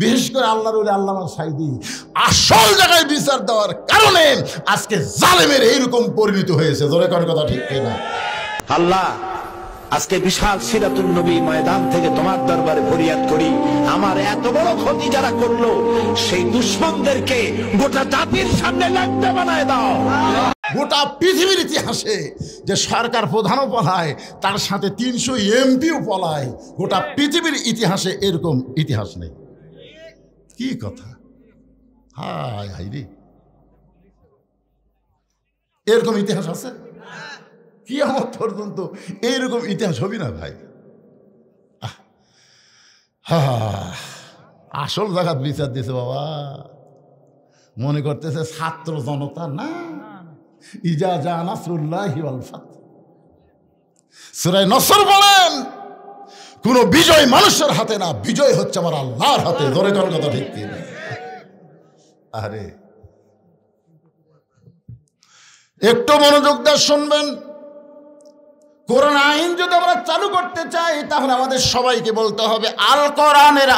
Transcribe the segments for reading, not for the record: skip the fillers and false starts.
বিশেষ করে আল্লাহর ওলি আল্লামা সাঈদী আসল জায়গায় বিচার দেওয়ার কারণে আজকে জালেমের এইরকম পরিণত হয়েছে। জোরে কোন কথা ঠিক কিনা? আল্লাহ, আজকে বিশাল সিরাতুন নবী ময়দান থেকে তোমার দরবারে ফরিয়াদ করি, আমার এত বড় ক্ষতি যারা করলো সেই দুশমনদেরকে গোটা জাতির সামনে লাগতে বানায় দাও। গোটা পৃথিবীর ইতিহাসে যে সরকার প্রধানও পলায়, তার সাথে 300 এমপিও পলায়, গোটা পৃথিবীর ইতিহাসে এরকম ইতিহাস নেই। কি কথা! হায় হায় রে, এরকম ইতিহাস আছে? কিয়ামত পর্যন্ত এইরকম ইতিহাস হবি না ভাই। আসল জায়গা বিচার দিয়েছে বাবা। মনে করতেছে ছাত্র জনতা না। ইজা জা নাসরুল্লাহি ওয়াল ফাত, সূরা নসর বলেন কোন বিজয় মানুষের হাতে না, বিজয় হচ্ছে আমার আল্লাহর হাতে। ধরে কোন কথা ঠিক কি? আরে একটু মনোযোগ দিয়ে শুনবেন। কোরআন আইন যদি আমরা চালু করতে চাই, তাহলে আমাদের সবাইকে বলতে হবে আল কোরআনের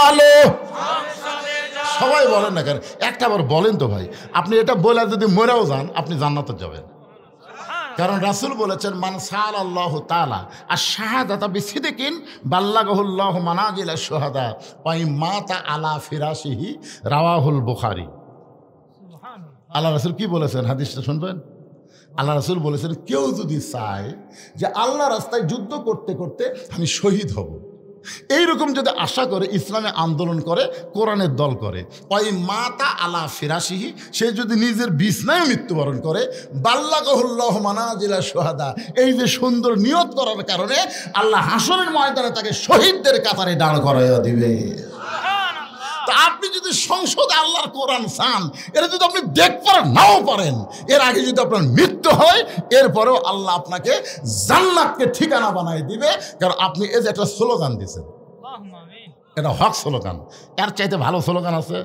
আলো। সবাই বলেন না কেন? একটা বার বলেন তো ভাই। আপনি এটা বলে যদি মরেও যান, আপনি জান্নাতে যাবেন। কারণ রাসূল বলেছেন, মান সাআলাল্লাহু তাআলা আশ-শাহাদাতা বিসিদকিন বাল্লাগাহুল্লাহু মানাজিলা শুহাদা ওয়া মাতা আলা ফিরাশিহি, রাওয়াহুল বুখারী। আল্লাহ রাসূল কি বলেছেন? হাদিসটা শুনবেন। আল্লাহ রাসূল বলেছেন, কেউ যদি চায় যে আল্লাহ রাস্তায় যুদ্ধ করতে করতে আমি শহীদ হব, এইরকম যদি আশা করে, ইসলামে আন্দোলন করে, কোরআনের দল করে, ওই মাতা আলা ফিরাশিহি, সে যদি নিজের বিছনায় মৃত্যুবরণ করে, বাল্লাগাহুল্লাহু মানাজিলা শুহাদা, এই যে সুন্দর নিয়ত করার কারণে আল্লাহ হাসরের ময়দানে তাকে শহীদদের কাতারে দাঁড় করাইয়া দিবে। তা আপনি যদি সংসদে আল্লাহর কোরআন চান, এটা যদি আপনি দেখতে নাও পারেন, এর আগে যদি আপনার মৃত্যু হয়, এরপরেও আল্লাহ আপনাকে জান্নাতকে ঠিকানা বানাই দিবে। কারণ আপনি এই যে একটা স্লোগান দিয়েছেন, এটা হক স্লোগান। এর চাইতে ভালো স্লোগান আছে?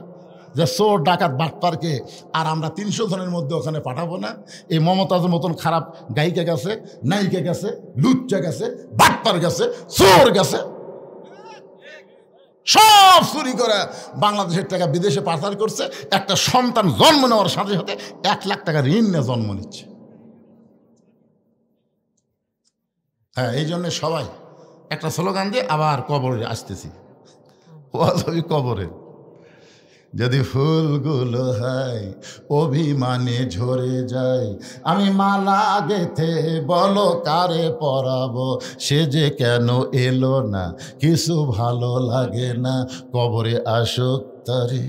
যে চোর ডাকাত বাটপারকে আর আমরা 300 জনের মধ্যে ওখানে পাঠাবো না। এই মমতাজের মতন খারাপ গায়িকা গেছে, নায়িকা গেছে, লুচ্চা গেছে, বাটপার গেছে, চোর গেছে, সব চুরি করে বাংলাদেশের টাকা বিদেশে পাচার করছে। একটা সন্তান জন্ম নেওয়ার সাথে সাথে 1 লাখ টাকা ঋণ নিয়ে জন্ম নিচ্ছে। হ্যাঁ, এই জন্য সবাই একটা স্লোগান দিয়ে আবার কবরে আসতেছি। কবরে যদি ফুলগুলো হয় অভিমানে ঝরে যায়, আমি মালা গেথে বলো কারে পরাবো, সে যে কেন এলো না, কিছু ভালো লাগে না, কবরে আসুক তারি।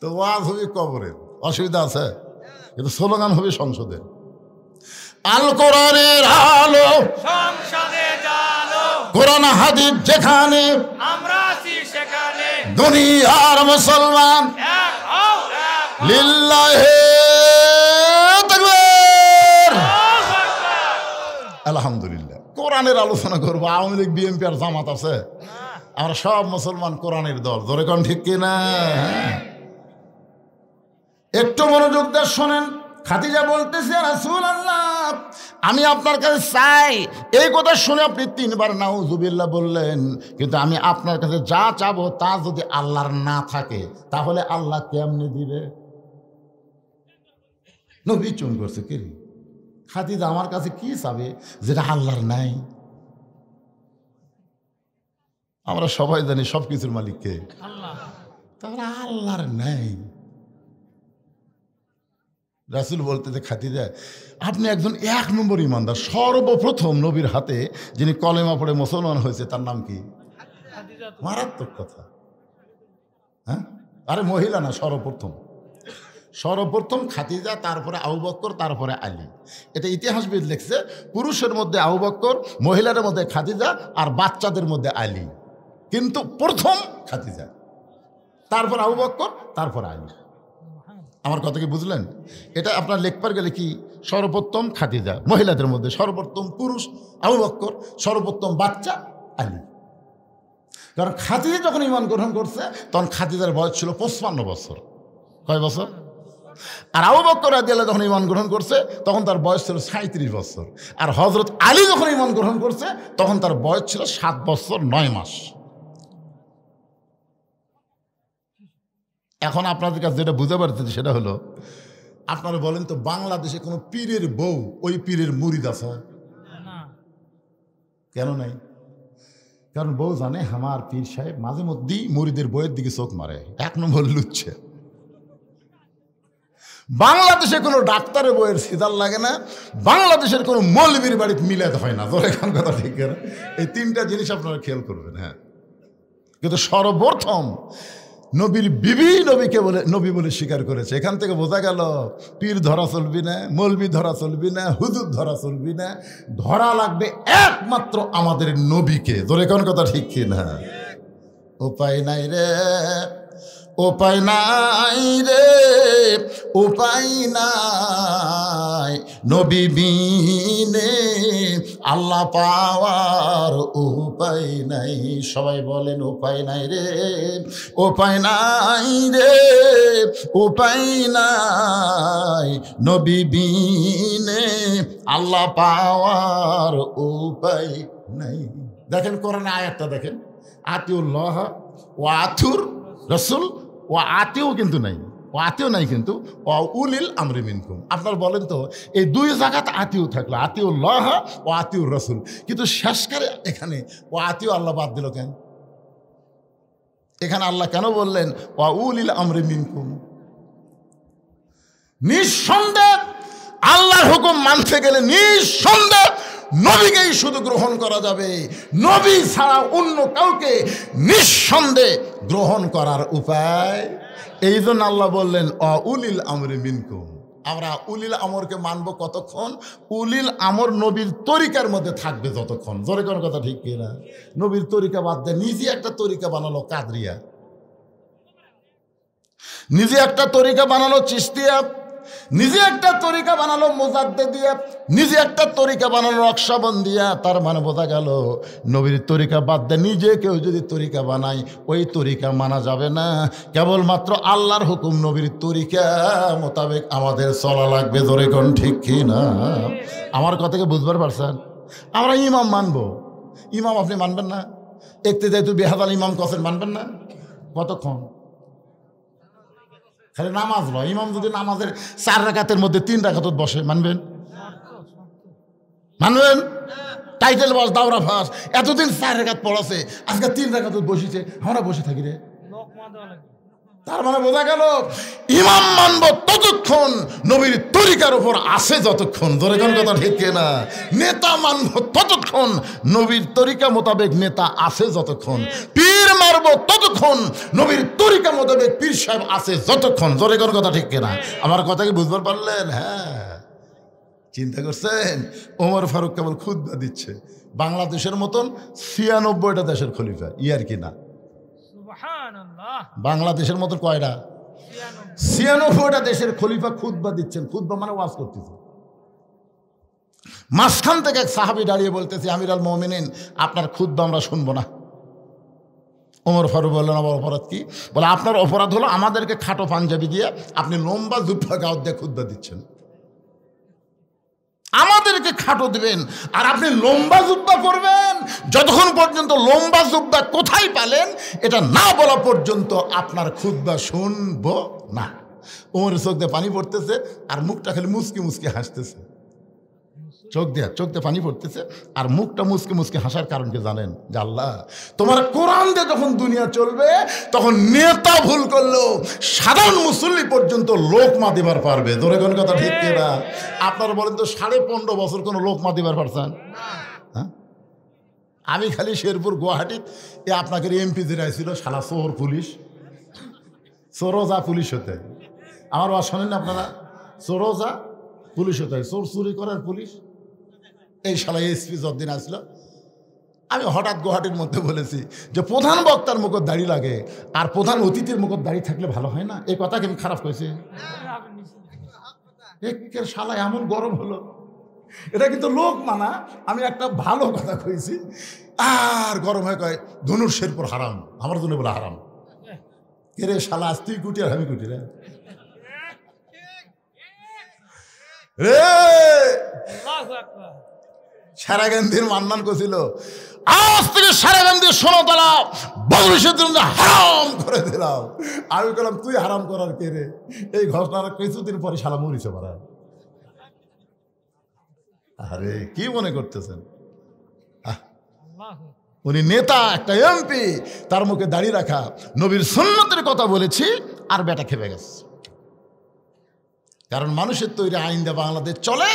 তো ওয়াজ হবে কবরের, অসুবিধা আছে? কিন্তু স্লোগান হবে সংসদের। আল কোরআনের আলো সংসদে জালো, কোরআন হাদিস যেখানে আমরা আছি সেখানে, দুনিয়ার মুসলমান এক হও, লিল্লাহি তাকবীর। আলহামদুলিল্লাহ। কোরআনের আলোচনা করবো। আওয়ামী লীগ, বিএনপি আর জামাত আছে? আমরা সব মুসলমান কোরআনের দল। ধরে কোন ঠিক কিনা? একটু মনোযোগ দিয়ে শোনেন। খাদিজা বলতেছে, রাসূলুল্লাহ, আমি আপনার কাছে চাই। এই কথা শুনে আপনি 3 বার নাউজুবিল্লাহ বললেন। কিন্তু আমি আপনার কাছে যা চাবো তা যদি আল্লাহর না থাকে, তাহলে আল্লাহ কেমনে দিবে? নবী চুন করছে, কি খাদিজা আমার কাছে কি চাবে যেটা আল্লাহর নাই? আমরা সবাই জানি সব কিছুর মালিক কে? আল্লাহ। তাহলে আল্লাহর নাই। রাসূল বলতে খাদিজা, আপনি একজন 1 নম্বর ইমানদার। সর্বপ্রথম নবীর হাতে যিনি কলেমা পড়ে মুসলমান হয়েছে, তার নাম কি? মারাত্মক কথা। হ্যাঁ, আরে মহিলা না, সর্বপ্রথম খাদিজা, তারপরে আবু বকর, তারপরে আলী। এটা ইতিহাসবিদ লিখছে। পুরুষের মধ্যে আবু বকর, মহিলাদের মধ্যে খাদিজা, আর বাচ্চাদের মধ্যে আলী। কিন্তু প্রথম খাদিজা, তারপর আবু বকর, তারপর আলী। আমার কথা কি বুঝলেন? এটা আপনার লেখবার গেলে কি, সর্বপ্রথম খাদিজা, মহিলাদের মধ্যে সর্বপ্রথম পুরুষ আবু বকর, সর্বপ্রথম বাচ্চা আলী। কারণ খাদিজা যখন ঈমান গ্রহণ করছে, তখন খাদিজার বয়স ছিল 55 বছর। কয় বছর? আর আবু বকর রাদিয়াল্লাহু যখন ঈমান গ্রহণ করছে, তখন তার বয়স ছিল 37 বছর। আর হযরত আলী যখন ঈমান গ্রহণ করছে, তখন তার বয়স ছিল 7 বছর 9 মাস। এখন আপনাদের কাছে যেটা বুঝতে পারতেছি সেটা হলো, আপনারা বলেন তো বাংলাদেশে কোনো পীরের বউ ওই পীরের মুরিদ আছে? কেন নাই? কারণ বউ জানে আমার পীর সাহেব মাঝে মধ্যেই মুরিদের বইয়ের দিকে চোখ মারে, 1 নম্বর লুচ্ছে। বাংলাদেশে কোনো ডাক্তারের বইয়ের সিদার লাগে না, বাংলাদেশের কোনো মৌলবীর বাড়িতে মিলাতে হয় না। ধরে এখন কথা ঠিক না? এই 3টা জিনিস আপনারা খেয়াল করবেন। হ্যাঁ, কিন্তু সর্বপ্রথম নবীর বিবি নবীকে বলে নবী বলে স্বীকার করেছে। এখান থেকে বোঝা গেল পীর ধরা চলবি না, মৌলবি ধরা চলবি না, হুজুর ধরা চলবি না, ধরা লাগবে একমাত্র আমাদের নবীকে। ধরে কোন কথা ঠিক কি না? উপায় নাই রে, উপায় নাই রে, উপায় নাই, নবী বিনে আল্লাহ পাওয়ার উপায় নাই। সবাই বলেন উপায় নাই রে, উপায় নাই রে, উপায় নাই, নবী বিনে আল্লাহ পাওয়ার উপায় নাই। দেখেন কোরআনে আয়াতটা দেখেন, আতিউল্লাহ ওয়া আতিউর রাসূল ওয়া আতিউ কিন্তু নাই, ও আতিও নাই কিন্তু ও উলিল আমরি মিনকুম। আপনার বলেন তো এই 2 জায়গাতে আতিউ থাকলো, আতিউল্লাহ ও আতিউর রাসূল, কিন্তু শেষকারে এখানে ও আতিউ আল্লাহ বাদ দিল কেন? এখানে আল্লাহ কেন বললেন ও উলিল আমরি মিনকুম? নিঃসন্দেহ আল্লাহর হুকুম মানতে গেলে নিঃসন্দেহ নবীকেই শুধু গ্রহণ করা যাবে, নবী ছাড়া অন্য কাউকে নিঃসন্দেহে গ্রহণ করার উপায়। এই জন্য আল্লাহ বললেন উলিল আমরি মিনকুম। আমরা উলিল আমরকে মানব কতক্ষণ? উলিল আমর নবীর তরিকার মধ্যে থাকবে যতক্ষণ। জোরে কোন কথা ঠিক কিনা? নবীর তরিকা বাদ দিয়ে নিজে একটা তরিকা বানালো কাদরিয়া, নিজে একটা তরিকা বানালো চিশতিয়া, নিজে একটা তরিকা বানালো মুজাদ্দিদিয়া, নিজে একটা তরিকা বানালো নকশবন্দিয়া। তার মানে বোঝা গেল নবীর তরিকা বাদ দিয়ে নিজে কেউ যদি তরিকা বানায় ওই তরিকা মানা যাবে না। কেবলমাত্র আল্লাহর হুকুম নবীর তরিকা মোতাবেক আমাদের চলা লাগবে। ধরে কোন ঠিক কি না? আমার কথাকে বুঝবার পারছেন? আমরা ইমাম মানবো, ইমাম আপনি মানবেন না? ইক্তেদাই তুই বেহাদাল ইমাম কসেন মানবেন না? কতক্ষণ? খালি নামাজ নয়, ইমাম যদি নামাজের 4 রাকাতের মধ্যে 3 রাকাত বসে মানবেন? মানবেন? টাইটেল বাস দাওরা ফাঁস এতদিন 4 রাকাত পড়াছে, আজকে 3 রাকাত বসেছে, আমরা বসে থাকি রে। তার মানে বোঝা গেল ইমাম মানব ততক্ষণ নবীর তরিকার উপর আসে যতক্ষণ। ধরে কোন কথা ঠিক না? নেতা মানব ততক্ষণ নবীর তরিকা মোতাবেক নেতা আসে যতক্ষণ। পীর মারব ততক্ষণ নবীর তরিকা মোতাবেক পীর সাহেব আসে যতক্ষণ। ধরে কোন কথা ঠিক না? আমার কথা কি বুঝবার পারলেন? হ্যাঁ, চিন্তা করছেন? ওমর ফারুক কেবল খুতবা দিচ্ছে, বাংলাদেশের মতন 96টা দেশের খলিফা, ইয়ার কি না? বাংলাদেশের মতো কয়টা? 96টা দেশের খলিফা খুতবা দিচ্ছেন। খুতবা মানে ওয়াজ করতেছে। মাঝখান থেকে এক সাহাবী দাঁড়িয়ে বলতেছে, আমির আল মুমিনিন আপনার খুতবা আমরা শুনবো না। ওমর ফারুক বললেন, আমার অপরাধ কি? বলে আপনার অপরাধ হলো আমাদেরকে খাটো পাঞ্জাবি দিয়ে আপনি লম্বা জুব্বা গাউত দিয়ে খুতবা দিচ্ছেন। আমাদেরকে খাটো দিবেন আর আপনি লম্বা জুব্বা করবেন। যতক্ষণ পর্যন্ত লম্বা জুব্বা কোথায় পেলেন এটা না বলা পর্যন্ত আপনার খুতবা শুনবো না। ওমর চোখ দিয়ে পানি পড়তেছে আর মুখটা খালি মুচকি মুচকি হাসতেছে। চোখ দিয়ে পানি পড়তেছে আর মুখটা মুচকি মুচকি হাসার কারণ কি জানেন? যে আল্লাহ তোমার কোরআন দিয়ে যখন দুনিয়া চলবে তখন নেতা ভুল করলেও সাধারণ মুসল্লি পর্যন্ত লোকমা দিবার পারবে। ধরে কোন কথা ঠিক কিনা? আপনারা বলেন তো 15.5 বছর কোনো লোকমা দিবার পারছেন? হ্যাঁ, আমি খালি শেরপুর গুয়াহাটি আপনাকে এমপি যেটা ছিল শালা চোর পুলিশ, চোরজা পুলিশ হতে। আমার বাস শোনেন আপনারা? চোরজা পুলিশ হতে হয়, চোর চুরি করার পুলিশ। এই শালা এসপি যতদিন আসলো, আমি হঠাৎ গুয়াহাটির মধ্যে বলেছি যে প্রধান বক্তার মুখত দাড়ি লাগে আর প্রধান অতিথির মুখত দাড়ি থাকলে ভালো হয় না। এই কথা কেন খারাপ করেছে? একের শালা এমন গরম হলো, এটা কিন্তু লোক মানা। আমি একটা ভালো কথা কইছি আর গরম হয়ে কয় ধনুর শেরপুর হারাম, আমার জন্য বলে হারাম। কে রে শালা, আজ তুই কুটি আর আমি কুটি রে। সারাগান্ধীর মান্নান করছিল আজ থেকে সারাগান্ধীর 16 তলা ভবিষ্যতের জন্য হারাম করে দিল। দিলাম। আমি বললাম তুই হারাম করার কে রে? এই ঘটনার কিছুদিন পরে শালা মরিছে মারা। আরে কি মনে করতেছেন? উনি নেতা, একটা এমপি, তার মুখে দাড়ি রাখা, নবীর সুন্নতের কথা বলেছি আর বেটা খেপে গেছে। কারণ মানুষের তৈরি আইন দিয়ে বাংলাদেশ চলে,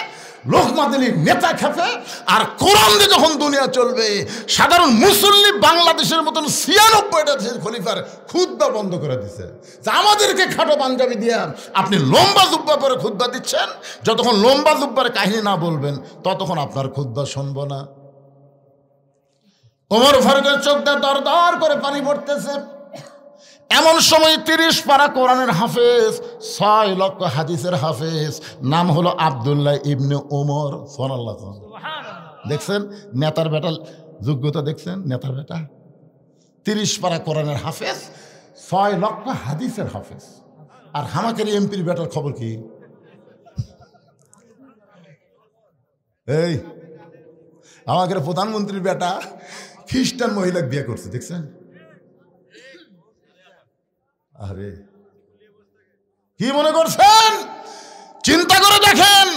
লোকমাদিনী নেতা খেপে, আর কোরআন দিয়ে যখন দুনিয়া চলবে সাধারণ মুসল্লি বাংলাদেশের মতন ৯৬টা দেশের খলিফার খুতবা বন্ধ করে দিচ্ছে। আমাদেরকে খাটো পাঞ্জাবি দিয়ে আপনি লম্বা জুব্বা পরে খুতবা দিচ্ছেন, যতক্ষণ লম্বা জুব্বার কাহিনী না বলবেন ততক্ষণ আপনার খুতবা শুনবো না। ওমর ফারুকের চোখ দিয়ে দর দর করে পানি পড়তেছে। এমন সময় ৩০ পারা কোরআনের হাফেজ, ৬ লক্ষ হাদিসের হাফেজ, নাম হলো আব্দুল্লাহ ইবনে ওমর। সুবহানাল্লাহ। দেখছেন নেতার বেটা যোগ্যতা, দেখছেন নেতার বেটা ৩০ পারা কোরআনের হাফেজ, ৬ লক্ষ হাদিসের হাফেজ। আর হামাকের এমপির বেটার খবর কি? এই আমাদের প্রধানমন্ত্রীর বেটা খ্রিস্টান মহিলাকে বিয়ে করছে, দেখছেন? আরে কি মনে করছেন? চিন্তা করে দেখেন,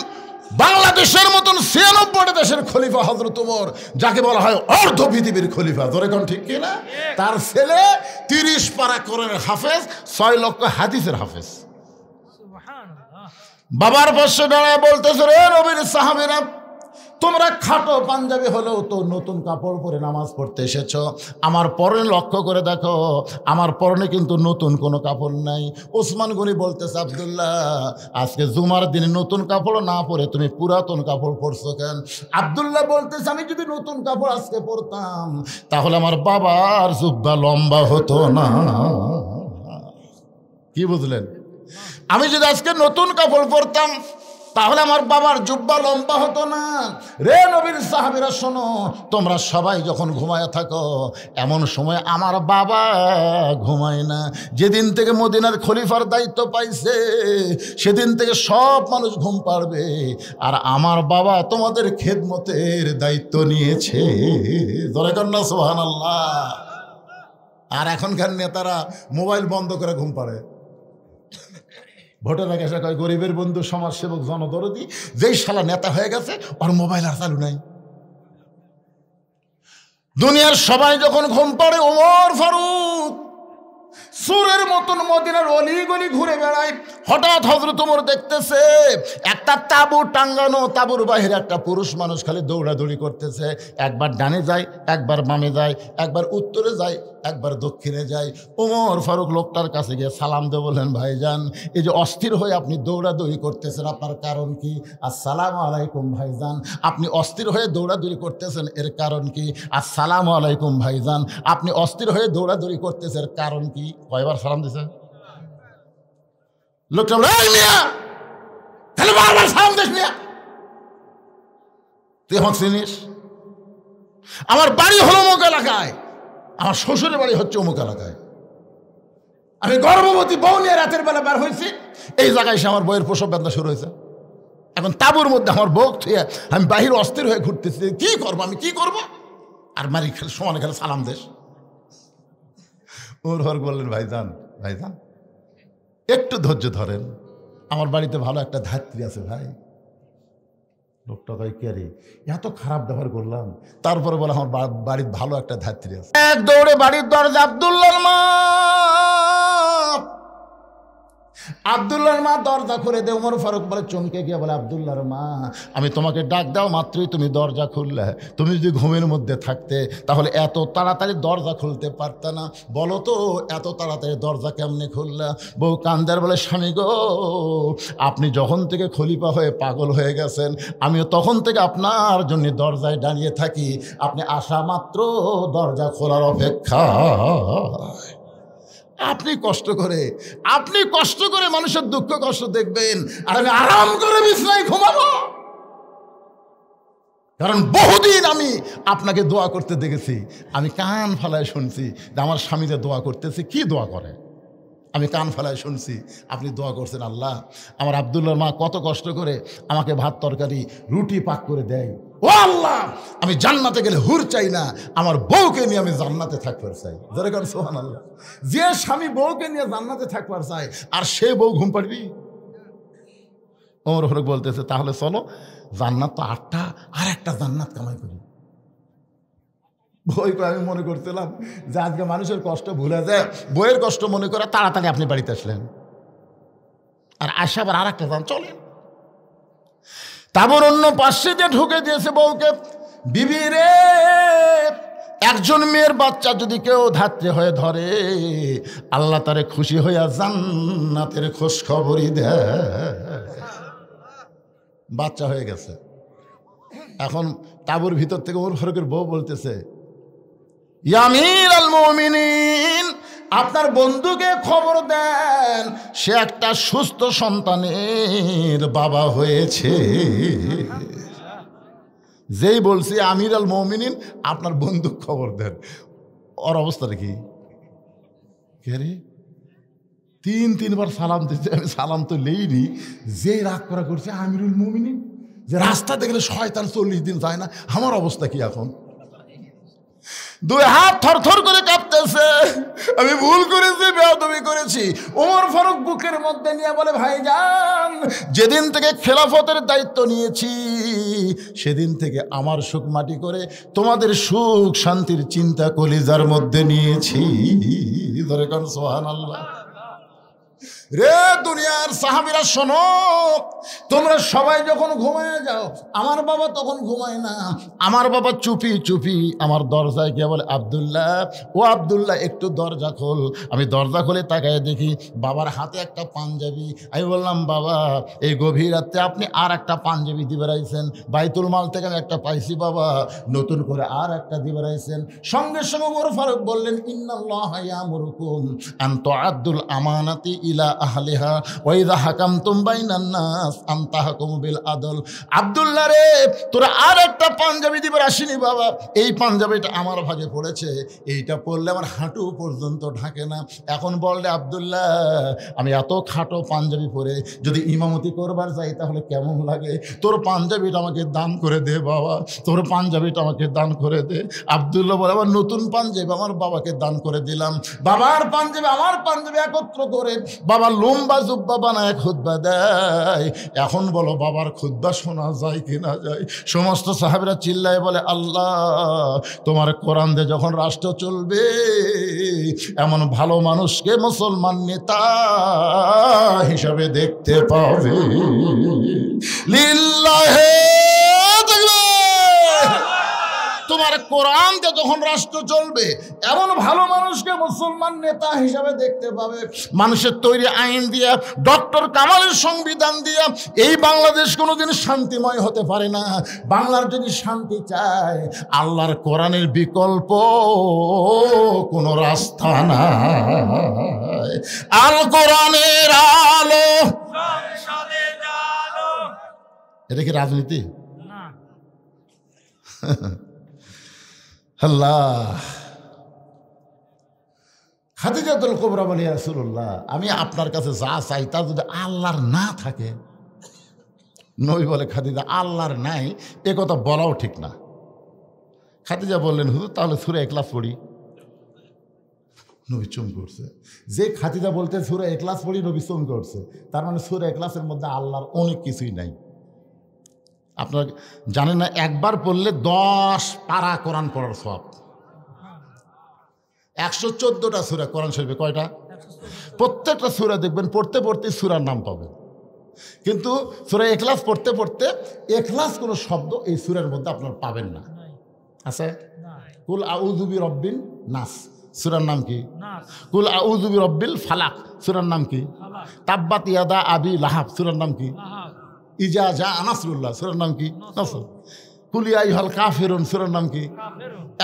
বাংলাদেশের মতন ৯৬টা দেশের খলিফা হযরত ওমর, যাকে বলা হয় অর্ধ পৃথিবীর খলিফা, ধরে কোন ঠিক কিনা? তার ছেলে ৩০ পারা কোরআনের হাফেজ, ৬ লক্ষ হাদিসের হাফেজ। বাবার পাশে দাঁড়ায় বলতেছে, রে নবীর সাহাবীরা, তোমরা খাটো পাঞ্জাবি হলেও তো নতুন কাপড় পরে নামাজ পড়তে এসেছ। আমার পরনে লক্ষ্য করে দেখো, আমার পরনে কিন্তু নতুন কোনো কাপড় নাই। ওসমান গনি বলতেছে, আব্দুল্লাহ, আজকে জুমার দিনে নতুন কাপড় না পরে তুমি পুরাতন কাপড় পরছো কেন? আব্দুল্লাহ বলতেছে, আমি যদি নতুন কাপড় আজকে পরতাম তাহলে আমার বাবার জুব্বা লম্বা হতো না। কি বুঝলেন? আমি যদি আজকে নতুন কাপড় পরতাম তাহলে আমার বাবার জুব্বা লম্বা হতো না। রে নবীর সাহাবীরা শোনো, তোমরা সবাই যখন ঘুমায় থাকো, এমন সময় আমার বাবা ঘুমায় না। যেদিন থেকে মদিনার খলিফার দায়িত্ব পাইছে সেদিন থেকে সব মানুষ ঘুম পাড়বে, আর আমার বাবা তোমাদের খেদমতের দায়িত্ব নিয়েছে। ধরে কন্যা সুবহানাল্লাহ। আর এখনকার নেতারা মোবাইল বন্ধ করে ঘুম পাড়ে। ভোটের আগে এসে কয় গরিবের বন্ধু, সমাজসেবক, জনদরদি। যেই শালা নেতা হয়ে গেছে ওর মোবাইল আর চালু নাই। দুনিয়ার সবাই যখন ঘুম পাড়ে, ওমর ফারুক সুরের মতন মদিনার অলি গলি ঘুরে বেড়ায়। হঠাৎ হযরত ওমর দেখতেছে একটা তাঁবু টাঙ্গানো, তাঁবুর বাইরে একটা পুরুষ মানুষ খালি দৌড়াদৌড়ি করতেছে। একবার ডানে যায়, একবার বামে যায়, একবার উত্তরে যায়, একবার দক্ষিণে যায়। ওমর ফারুক লোকটার কাছে গিয়ে সালাম দিয়ে বললেন, ভাইজান, এই যে অস্থির হয়ে আপনি দৌড়াদৌড়ি করতেছেন, আপনার কারণ কি? আসসালামু আলাইকুম ভাইজান। আপনি অস্থির হয়ে দৌড়াদৌড়ি করতেছেন, এর কারণ কি? আসসালামু আলাইকুম ভাইজান। আপনি অস্থির হয়ে দৌড়াদৌড়ি করতেছেন, এর কারণ কি? কয়বার সালাম দিছে লোকটা? বারবার সালাম দিস মিয়া, তুই আমাকে চিনিস? আমার বাড়ি হলো অমুক এলাকায়, আমার শ্বশুরের বাড়ি হচ্ছে অমুক এলাকায়। আমি গর্ভবতী বউ নিয়ে রাতের বেলা বের হয়েছি, এই জায়গায় এসে আমার বউয়ের প্রসব বেদনা শুরু হয়েছে। এখন তাঁবুর মধ্যে আমার বউ থুয়ে আমি বাহির অস্থির হয়ে ঘুরতেছি, কি করবো, আমি কি করবো? আর মারি খেলে সমানে খেলে সালাম দেশ। ওর ঘর বললেন, ভাইজান, ভাইজান একটু ধৈর্য ধরেন, আমার বাড়িতে ভালো একটা ধাত্রী আছে ভাই। লোকটা কয়, কে রে, এত খারাপ ব্যবহার করলাম, তারপরে বলে আমার বাড়ির ভালো একটা ধাত্রী আছে। এক দৌড়ে বাড়ির দরজা, আব্দুল্লাহর মা, আব্দুল্লাহর মা দরজা খুলে দে। ওমর ফারুক বলে, চমকে গিয়ে বলে, আব্দুল্লাহর মা, আমি তোমাকে ডাক দাও মাত্রই তুমি দরজা খুললে। তুমি যদি ঘুমের মধ্যে থাকতে তাহলে এত তাড়াতাড়ি দরজা খুলতে পারতে না। বলো তো এত তাড়াতাড়ি দরজা কেমনে খুললা? বউ কান্দার বলে, স্বামী গো, আপনি যখন থেকে খলিফা হয়ে পাগল হয়ে গেছেন, আমিও তখন থেকে আপনার জন্য দরজায় দাঁড়িয়ে থাকি। আপনি আসা মাত্র দরজা খোলার অপেক্ষা। আপনি কষ্ট করে মানুষের দুঃখ কষ্ট দেখবেন, আর আমি আরাম করে বিছানায় ঘুমাবো। কারণ বহুদিন আমি আপনাকে দোয়া করতে দেখেছি, আমি কান ফালায় শুনছি যে আমার স্বামীতে দোয়া করতেছে। কি দোয়া করে? আমি কান ফালায় শুনছি আপনি দোয়া করছেন, আল্লাহ আমার আব্দুল্লাহর মা কত কষ্ট করে আমাকে ভাত তরকারি রুটি পাক করে দেয়, ও আল্লাহ, আমি জান্নাতে গেলে হুর চাই না, আমার বউকে নিয়ে আমি জান্নাতে থাকবার চাই। ধরে কর সুবহানাল্লাহ। যে স্বামী বউকে নিয়ে জান্নাতে থাকবার চাই আর সে বউ ঘুম পাড়বি? ওমর ফারুক বলতেছে তাহলে চলো, জান্নাত তো 8টা, আর একটা জান্নাত কামাই করি। বই করে আমি মনে করছিলাম যে আজকে মানুষের কষ্ট ভুলে যায়, বইয়ের কষ্ট মনে করে তাড়াতাড়ি আপনি বাড়িতে আসলেন, আর আসা আবার আর একটা জান চলেন। তারপর অন্য পাশে দিয়ে ঢুকে দিয়েছে বউকে। বিবি রে, একজন মেয়ের বাচ্চা যদি কেউ ধাত্রী হয়ে ধরে, আল্লাহ তারে খুশি হইয়া জান্নাতের খোঁজ খবরই দেয়। বাচ্চা হয়ে গেছে। এখন তাবুর ভিতর থেকে ওমর ফারুকের বউ বলতেছে, ইয়া আমির আল মুমিনিন, আপনার বন্ধুকে খবর দেন, সে একটা সুস্থ সন্তানের বাবা হয়েছে। যেই বলছি আমির আল মুমিনিন, আপনার বন্ধু খবর দেন, ওর অবস্থাটা কি? কে রে? তিনবার সালাম দিচ্ছে, আমি সালাম তো লেইনি। যে রাগ করা করছে আমিরুল মুমিনিন, যে রাস্তা দেখলে শয়তান 40 দিন যায় না, আমার অবস্থা কি এখন? দুই হাত থরথর করে কাঁপতেছে, আমি ভুল করেছি, বেয়াদবি করেছি। ওমর ফারুক বুকের মধ্যে নিয়ে বলে, ভাইজান, যেদিন থেকে খেলাফতের দায়িত্ব নিয়েছি সেদিন থেকে আমার সুখ মাটি করে তোমাদের সুখ শান্তির চিন্তা কলিজার মধ্যে নিয়েছি। ধরে কোন সুবহানাল্লাহ। রে দুনিয়ার সাহাবীরা শোনো, তোমরা সবাই যখন ঘুমায় যাও, আমার বাবা তখন ঘুমায় না। আমার বাবা চুপি চুপি আমার দরজায় গিয়ে বলে, আব্দুল্লাহ, ও আব্দুল্লাহ, একটু দরজা খোল। আমি দরজা খুলে তাকায় দেখি বাবার হাতে একটা পাঞ্জাবি। আমি বললাম, বাবা, এই গভীর রাতে আপনি আর একটা পাঞ্জাবি দিয়ে বেড়াইছেন? বাইতুল মাল থেকে আমি একটা পাইছি বাবা, নতুন করে আর একটা দিয়ে বেড়াইছেন। সঙ্গে সঙ্গে ওমর ফারুক বললেন, ইন্নাল্লাহা ইয়ামুরুকুম আন তুআদ্দুল আমানাতি ইলা আহলিহা ওয়া ইযা হাকামতুম বাইনান নাস আন তাহকুমু বিল আদল। আব্দুল্লাহ রে, তোরা আর একটা পাঞ্জাবি দিবার আসিনি বাবা, এই পাঞ্জাবিটা আমার ভাগে পড়েছে, এইটা পরলে আমার হাঁটু পর্যন্ত ঢাকে না। এখন বললে, আব্দুল্লাহ, আমি এত খাটো পাঞ্জাবি পরে যদি ইমামতি করবার যাই তাহলে কেমন লাগে? তোর পাঞ্জাবিটা আমাকে দান করে দে বাবা, তোর পাঞ্জাবিটা আমাকে দান করে দে। আব্দুল্লাহ বলে, আমার নতুন পাঞ্জাবি আমার বাবাকে দান করে দিলাম। বাবার পাঞ্জাবি আমার পাঞ্জাবি একত্র করে বাবা লম্বা জুব্বা বানায় খুতবা দেয়। এখন বলো, বাবার খুতবা শোনা যায় কি না যায়? সমস্ত সাহাবীরা চিল্লায় বলে, আল্লাহ, তোমার কোরআন দিয়ে যখন রাষ্ট্র চলবে, এমন ভালো মানুষকে মুসলমান নেতা হিসাবে দেখতে পাবে। লিল্লাহে তাকবীর। তোমার কোরআন দিয়ে যখন রাষ্ট্র চলবে, এমন ভালো মানুষকে মুসলমান নেতা হিসাবে দেখতে পাবে। মানুষের তৈরি আইন দিয়া, ডক্টর কামালের সংবিধান দিয়া এই বাংলাদেশ কোনোদিন শান্তিময় হতে পারে না। বাংলার যদি শান্তি চায়, আল্লাহর কোরআনের বিকল্প কোনো রাস্তা নাই। আল কোরআনের আলো। এটা কি রাজনীতি? আল্লাহ। খাদিজাতুল কুবরা বলে, ইয়া রাসূলুল্লাহ, আমি আপনার কাছে যা চাই তা যদি আল্লাহর না থাকে। নবী বলে, খাদিজা, আল্লাহর নাই এ কথা বলাও ঠিক না। খাদিজা বললেন, হুজুর, তাহলে সূরা ইখলাস পড়ি। নবী চুম করছে। যে খাদিজা বলতে সূরা ইখলাস পড়ি, নবী চুম করছে, তার মানে সূরা ইখলাসের মধ্যে আল্লাহর অনেক কিছুই নাই। আপনারা জানেন না, একবার পড়লে 10 পারা কোরআন পড়ার সওয়াব। 114টা সূরা কোরআন শরীফে। কয়টা? প্রত্যেকটা সূরা দেখবেন পড়তে পড়তে সূরার নাম পাবেন, কিন্তু সূরা ইখলাস পড়তে পড়তে ইখলাস কোনো শব্দ এই সূরার মধ্যে আপনার পাবেন না। আছে? কুল আউযু বিরাব্বিন নাস, সূরার নাম কি? কুল আউযু বিরাব্বিল ফালাক, সূরার নাম কি? তাব্বাত ইয়াদা আবি লাহাব, সূরার নাম কি? ইজা জা নাসরুল্লাহ, সূরার নাম কি? নাসর। কুল ইয়া আইয়ুহাল কাফিরুন, সূরার নাম কি?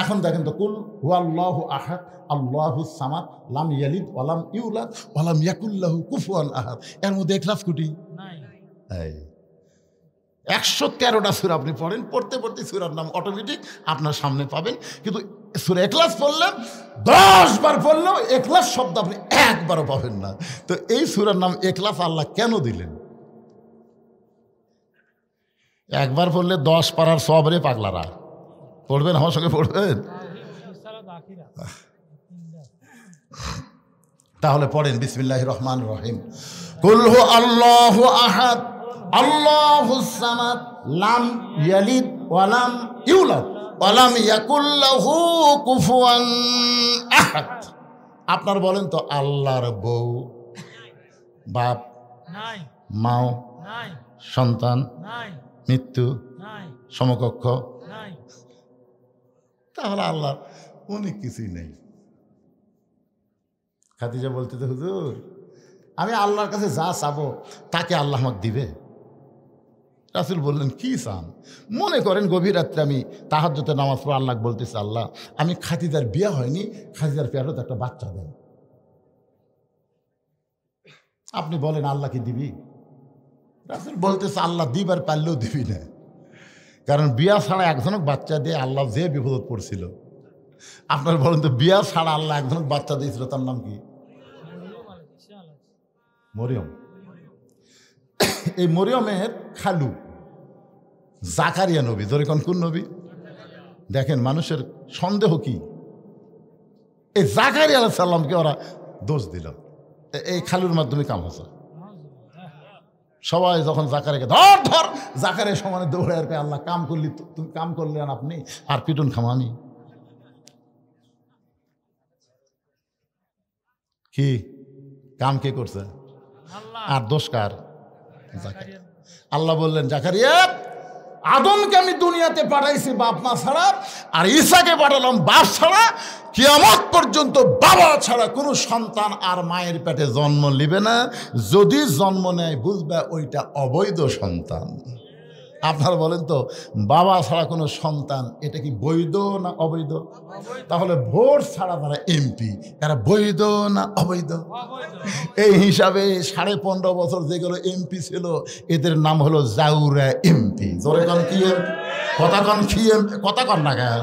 এখন দেখেন তো, কুল হুয়াল্লাহু আহাদ আল্লাহুস সামাদ লাম ইয়ালিদ ওয়া লাম ইউলাদ ওয়া লাম ইয়াকুল লাহু কুফুয়ান আহাদ, এর মধ্যে ইখলাস কোটি নাই। এই 113টা সূরা আপনি পড়েন, পড়তে পড়তে সূরার নাম অটোমেটিক আপনার সামনে পাবেন। কিন্তু সূরা ইখলাস পড়লে 10 বার পড়লেও ইখলাস শব্দ আপনি একবারও পাবেন না। তো এই সূরার নাম ইখলাস আল্লাহ কেন দিলেন? একবার পড়লে 10 পারার সবরে পাগলারা পড়বেন, আমার সঙ্গে পড়বেন। তাহলে পড়েন বিসমিল্লাহির রহমানির রহিম। কুল হু আল্লাহু আহাদ আল্লাহুস সামাদ লাম ইয়ালিদ ওয়া লাম ইউলাদ ওয়া লাম ইয়াকুল লাহু কুফুয়ান আহাদ। আপনার বলেন তো, আল্লাহর বউ, বাপ নাই, মাও, নাই, সন্তান, নাই, মৃত্যু, নাই, সমকক্ষ, নাই। তাহলে আল্লাহ অনেক কিছুই নেই। খাদিজা বলতে তো, হুজুর আমি আল্লাহর কাছে যা চাবো তাকে আল্লাহ আমাকে দিবে। রাসূল বললেন, কি চান? মনে করেন গভীর রাত্রে আমি তাহাজ্জুদে নামাজ পড়ে আল্লাহ বলতেছি, আল্লাহ আমি খাদিজার বিয়ে হয়নি, খাদিজার পেয়ারত একটা বাচ্চা দেন। আপনি বলেন আল্লাহ কি দিবি? রাসূল বলতেছে, আল্লাহ দিবার পারলেও দিবি না, কারণ বিয়া ছাড়া একজনক বাচ্চা দিয়ে আল্লাহ যে বিপদ পড়ছিল। আপনার বলেন তো, বিয়া ছাড়া আল্লাহ একজনক বাচ্চা দিয়েছিল, তার নাম কি? মরিয়ম। এই মরিয়মের খালু জাকারিয়া নবী। ধরে কোন নবী? দেখেন মানুষের সন্দেহ কি, এই জাকারিয়া আলাইহিস সালামকে ওরা দোষ দিল, এই খালুর মাধ্যমে কাম হচ্ছে। সবাই যখন জাকারিয়াকে ধর ধর, জাকারিয়া সমানে দৌড়ে আর আল্লাহ কাম করলি, তুমি কাম করলেন আপনি, আর পিটুন খাম আমি। কি কাম কে করছে? আর দোষ কার? জাকারিয়া। আল্লাহ বললেন, জাকারিয়া আদমকে আমি দুনিয়াতে পাঠাইছি বাপ মা ছাড়া, আর ঈসাকে পাঠালাম বাপ ছাড়া। কিয়ামত পর্যন্ত বাবা ছাড়া কোনো সন্তান আর মায়ের পেটে জন্ম নিবে না। যদি জন্ম নেয় বুঝবে ওইটা অবৈধ সন্তান। আপনারা বলেন তো, বাবা ছাড়া কোনো সন্তান এটা কি বৈধ না অবৈধ? তাহলে ভোট ছাড়া তারা এমপি, এরা বৈধ না অবৈধ? এই হিসাবে 15.5 বছর যেগুলো এমপি ছিল এদের নাম হলো জাউরা এমপি। জোরে কন কি এমপি? কথা কন কি এমপি? কথা কন না কেন?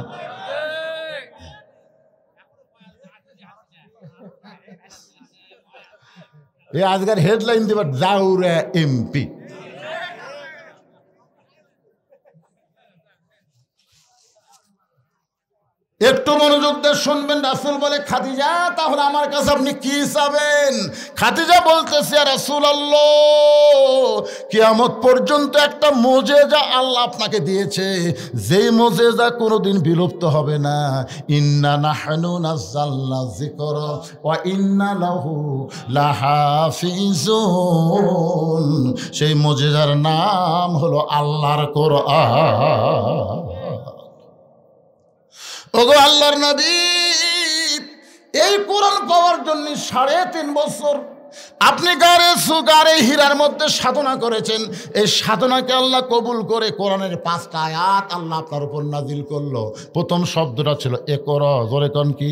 এই আজকের হেডলাইন দেবার জাউরা এমপি। একটু মনোযোগ দিয়ে শুনবেন। রাসূল বলে, খাদিজা তাহলে আমার কাছে আপনি কি চাবেন? খাদিজা বলতেছে, রাসূলুল্লাহ কিয়ামত পর্যন্ত একটা মুজিজা আল্লাহ আপনাকে দিয়েছে, যেই মুজিজা কোনোদিন বিলুপ্ত হবে না। ইন্না নাহনু নাযালনা যিকরা ওয়া ইন্না লাহু লাহাফিজুন। সেই মুজিজার নাম হলো আল্লাহর কোরআন। ওগো আল্লাহর নবী, এই কোরআন পাওয়ার জন্য 3.5 বছর আপনি গারে হীরার মধ্যে সাধনা করেছেন। এই সাধনাকে আল্লাহ কবুল করে কোরআনের 5টা আয়াত আল্লাহ আপনার উপর নাজিল করলো। প্রথম শব্দটা ছিল ইকরা। জোরে কোন কি?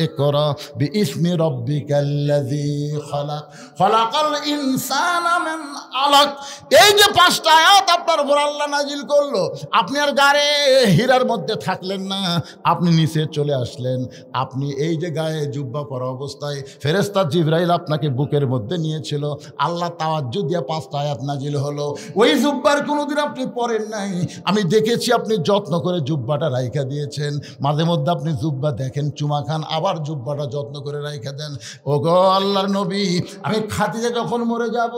ইকরা বিইসমি রাব্বিকাল্লাযী খালাক খালাকাল ইনসানা মিন আলাক। এই যে 5টা আয়াত আপনার উপর আল্লাহ নাজিল করলো, আপনি আর গায়ে হীরার মধ্যে থাকলেন না, আপনি নিচে চলে আসলেন। আপনি এই যে গায়ে জুব্বা পরা অবস্থায় ফেরেশতা জিবরাইল আপনাকে বুকের মধ্যে নিয়েছিল। আল্লাহ তাওয়াজ্জু দিয়ে 5টা আয়াত নাজিল হলো। ওই জুব্বার কোনোদিন আপনি পরেন নাই, আমি দেখেছি আপনি যত্ন করে জুব্বাটা রাইখা দিয়েছেন। মাঝে মধ্যে আপনি জুব্বা দেখেন, চুমা খান, আবার জুব্বাটা যত্ন করে রাইখা দেন। ওগো আল্লাহর নবী, আমি খাদিজা যখন মরে যাব